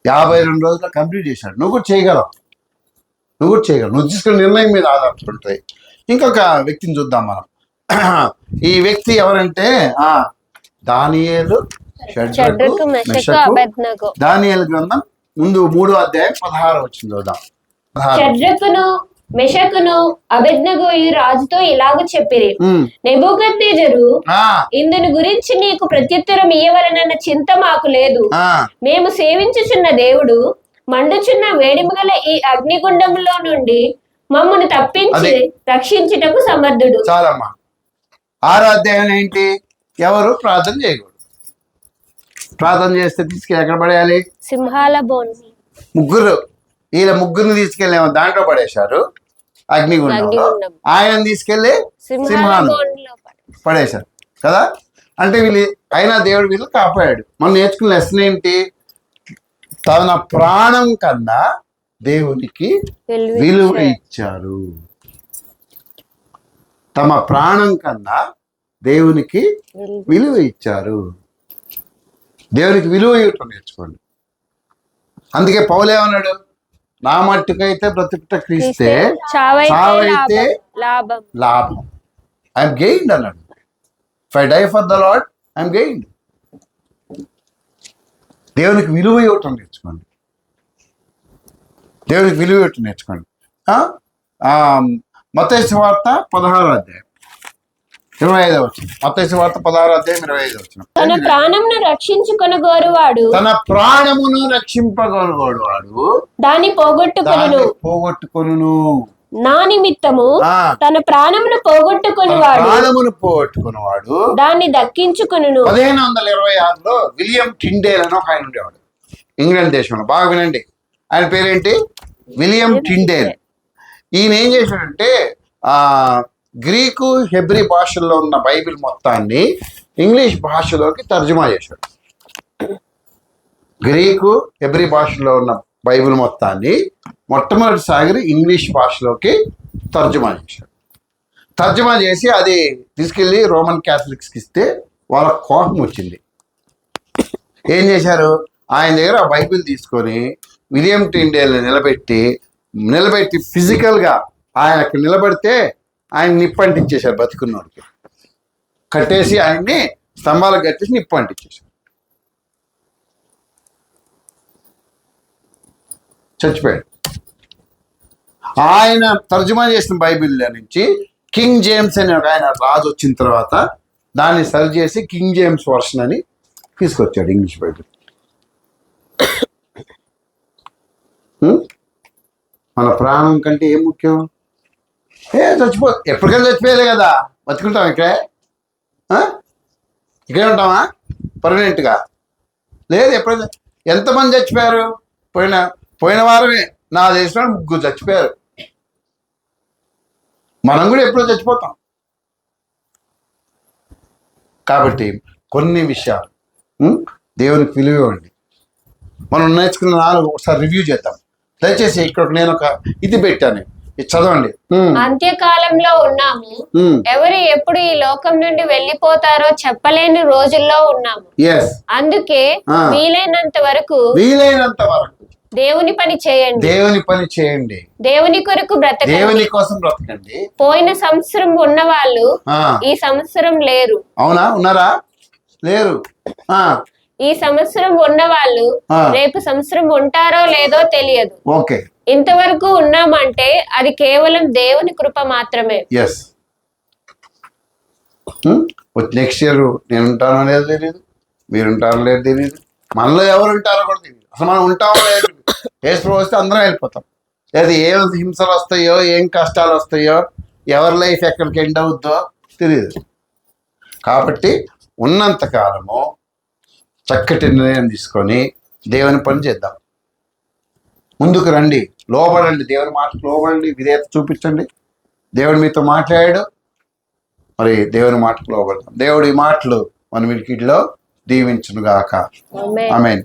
52 రోజుల్లో కంప్లీట్ చేశాడు. నువ్వు కూడా చేయగలవు. నువ్వు తీసుకున్న నిర్ణయం మీద ఆధారపడి. ఇంకొక వ్యక్తిని చూద్దాం మనం. ఈ వ్యక్తి ఎవరంటే దానియేలు, షడ్రకు, మెషకు. దానియేలు గ్రంథం ముందు 3వ అధ్యాయం 16 వచ్చింది చూద్దాం. షడ్రకును, మెషకును, అబేద్నెగో ఈ రాజుతో ఇలాగ చెప్పిరి, నెబూకద్నెజరు, ఇందుని గురించి నీకు ప్రత్యుత్తరం ఇయ్యవలనన్న చింత మాకు లేదు. మేము సేవించుచున్న దేవుడు మండుచున్న వేడిమగల ఈ అగ్నిగుండంలో నుండి మమ్మల్ని తప్పించి రక్షించుటకు సమర్థుడు. చాలమ్మా. 6వ అధ్యాయం ఏంటి? ఎవరు ప్రార్థన చేయకూడదు. ప్రార్థన చేస్తే తీసుకెళ్ళి ఎక్కడ పడేయాలి? సింహాల బోన్. వీళ్ళ ముగ్గురిని తీసుకెళ్ళేమో దాంట్లో పడేశారు, అగ్నిగుండంలో. ఆయన తీసుకెళ్లి సింహాలు పడేశారు కదా. అంటే అయినా దేవుడు వీళ్ళు కాపాడాడు. మనం నేర్చుకున్న లెసన్ ఏంటి? తన ప్రాణం కన్నా దేవునికి విలువ ఇచ్చారు. తమ ప్రాణం కన్నా దేవునికి విలువ ఇచ్చారు. దేవునికి విలువ ఇవ్వటం నేర్చుకోండి. అందుకే పౌలు ఏమన్నాడు? నా మట్టుకైతే బ్రతుకుట క్రీస్తే, చావైతే లాభం. ఐఎమ్ గెయిన్డ్ అన్నాడు. If I die for the Lord I'm gained. దేవునికి విలువ ఇవ్వటం నేర్చుకోండి. మత్తయి సువార్త 16వ అధ్యాయం 25వ వచనం. మత్తయి సువార్త 16వ అధ్యాయం 25వ వచనం. తన ప్రాణమును రక్షించుకొనగోరువాడు దాన్ని పోగొట్టుకొనును. నా నిమిత్తము తన ప్రాణమును పోగొట్టుకొనువాడు దాన్ని దక్కించుకొనును. 1526లో విలియం టిండేల్ అని ఒక ఆయన ఉండేవాడు, ఇంగ్లాండ్ దేశంలో. బాగా వినండి, ఆయన పేరేంటి? William Tyndale. ఈయన ఏం చేశాడంటే గ్రీకు, హెబ్రీ భాషల్లో ఉన్న బైబిల్ మొత్తాన్ని ఇంగ్లీష్ భాషలోకి తర్జుమా చేశాడు. గ్రీకు, హెబ్రీ భాషలో ఉన్న బైబిల్ మొత్తాన్ని మొట్టమొదటిసారి ఇంగ్లీష్ భాషలోకి తర్జుమా చేశాడు. తర్జుమా చేసి అది తీసుకెళ్ళి రోమన్ క్యాథలిక్స్కి ఇస్తే వాళ్ళ కోపం వచ్చింది. ఏం చేశారు? ఆయన దగ్గర ఆ బైబిల్ తీసుకొని విలియం టిండేల్ని నిలబెట్టి ఫిజికల్గా ఆయన అక్కడ నిలబడితే ఆయన నిప్పంటించేశారు. బతికున్నోడికి కట్టేసి ఆయన్ని స్తంభాలకు కట్టేసి నిప్పంటించేశారు. చచ్చిపోయాడు. ఆయన తర్జుమా చేసిన బైబిల్లో నుంచి కింగ్ జేమ్స్ అని ఒక ఆయన రాజు వచ్చిన తర్వాత దాన్ని సరి చేసి కింగ్ జేమ్స్ వర్షన్ అని తీసుకొచ్చాడు ఇంగ్లీష్ బైబిల్. మన ప్రాణం కంటే ఏం ముఖ్యం? ఎప్పటికైనా చచ్చిపోయేదే కదా, బతుకుంటాం ఇక్కడే, ఇక్కడే ఉంటామా పర్మనెంట్గా? లేదు. ఎప్పుడైనా ఎంతమంది చచ్చిపోయారు? పోయిన వారమే నా దేశంలో 3 చచ్చిపోయారు. మనం కూడా ఎప్పుడో చచ్చిపోతాం. కాబట్టి కొన్ని విషయాలు దేవునికి విలువ ఇవ్వండి. మనం నేర్చుకున్న 4 ఒకసారి రివ్యూ చేద్దాం. దయచేసి ఇక్కడ నేను ఒక ఇది పెట్టాను, ఇది చదవండి. అంత్యకాలంలో ఉన్నాము. ఎవరు ఎప్పుడు ఈ లోకం నుండి వెళ్ళిపోతారో చెప్పలేని రోజుల్లో ఉన్నాము. అందుకే వీలైనంత వరకు దేవుని పని చేయండి. దేవుని కొరకు బ్రతకండి. దేవుని కోసం బ్రతకండి. పోయిన సంవత్సరం ఉన్న వాళ్ళు ఈ సంవత్సరం లేరు. అవునా? ఉన్నారా? లేరు. ఈ సంవత్సరం ఉన్న వాళ్ళు రేపు సంవత్సరం ఉంటారో లేదో తెలియదు. ఓకే. ఇంతవరకు ఉన్నామంటే అది కేవలం దేవుని కృప మాత్రమే. నెక్స్ట్ ఇయర్ నేను ఉంటానో లేదో తెలియదు, మీరు ఉంటారో లేదో తెలియదు, మనలో ఎవరు ఉంటారో కూడా తెలియదు. అసలు మనం ఉంటామో లేదు. వేసుకు వస్తే అందరం వెళ్ళిపోతాం. లేదా ఏం హింసలు వస్తాయో, ఏం కష్టాలు వస్తాయో, ఎవరి లైఫ్ ఎక్కడికి ఎండ్ అవుద్దో తెలియదు. కాబట్టి ఉన్నంత కాలము చక్కటి నిర్ణయం తీసుకొని దేవుని పని చేద్దాం. ముందుకు రండి, లోబడండి, దేవుని మాటకు లోబడండి, విధేయత చూపించండి. దేవుడు మీతో మాట్లాడాడు, మరి దేవుని మాటకు లోబడతాం. దేవుడి మాటలు మన వినికిడిలో దీవించునుగాక. ఆమేన్.